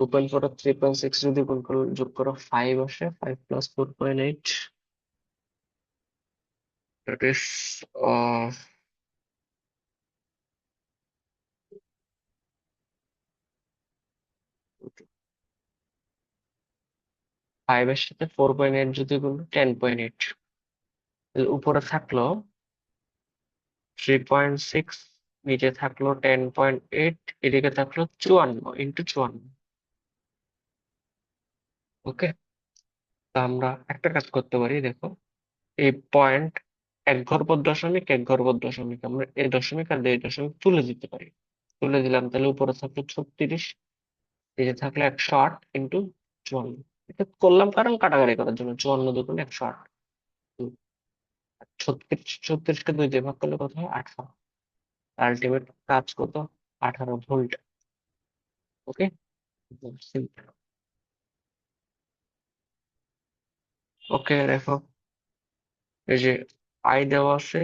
Speaker 1: 2.4 আর 3.6 যদি গুণ করলে যোগ করো 5 আসে। 5 + 4.8, that is 5 এর সাথে 4.8 যদি গুণ, 10.8। উপরে থাকলো 3.6, নিচে থাকলো 10.8, এদিকে থাকলো 54 × 54। ওকে। তা আমরা একটা কাজ করতে পারি, দেখো এই পয়েন্ট, এক ঘর পর দশমিক, এক ঘর পর দশমিক, আমরা এই দশমিক আর এই দশমিক তুলে দিতে পারি। তুলে দিলাম, তাহলে উপরে থাকলো 36, নিচে থাকলো 108 × 54। এটা করলাম কারণ কাটাকাটি করার জন্য, 54 × 2 = 108। 36কে 2 দিয়ে ভাগ করলে কত হয়? 18। আলটিমেট কাজ কত? 18 ভোল্ট। ওকে, সিম্পল। ওকে, দেখো এই যে আই দেওয়া আছে,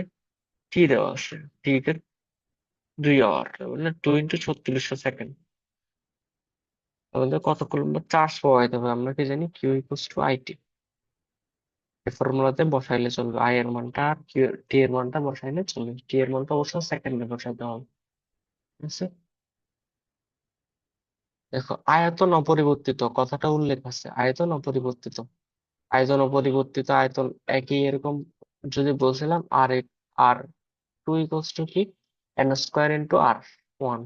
Speaker 1: টি দেওয়া আছে। টি কে 2 আওয়ার, মানে 2 × 3600 সেকেন্ড। আমাদের কত কুলম্ব চার্জ পাওয়াইতে হবে? আমরা কি জানি? Q = IT। এই ফর্মুলাতে বসাইলে চলবে, আই এর মানটা আর টি এর মানটা বসাইলে চলবে। টি এর মানটা অবশ্য সেকেন্ডে বসাইতে হবে, ঠিক আছে। দেখো আয়তন অপরিবর্তিত কথাটা উল্লেখ আছে, আয়তন অপরিবর্তিত, আয়তন অপরিবর্তিত, আয়তন একই এরকম যদি বলছিলাম আর আর টু ইকুয়ালস টু কি, এন স্কোয়ার ইন্টু আর ওয়ান,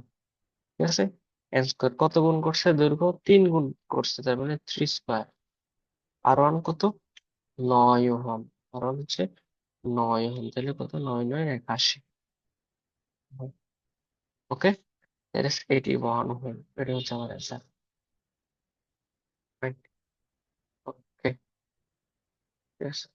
Speaker 1: ঠিক আছে। এন স্কোয়ার কত গুণ করছে, দৈর্ঘ্য 3 গুণ করছে, তার মানে 3 স্কোয়ার। আর ওয়ান কত, 9 ওহম, আর ওয়ান হচ্ছে 9 ওহম, তাহলে কত, 9 9 81। ওকে, দ্যাট ইজ 81 ওহম, এটা হচ্ছে আমার অ্যান্সার। ওকে, ঠিক আছে।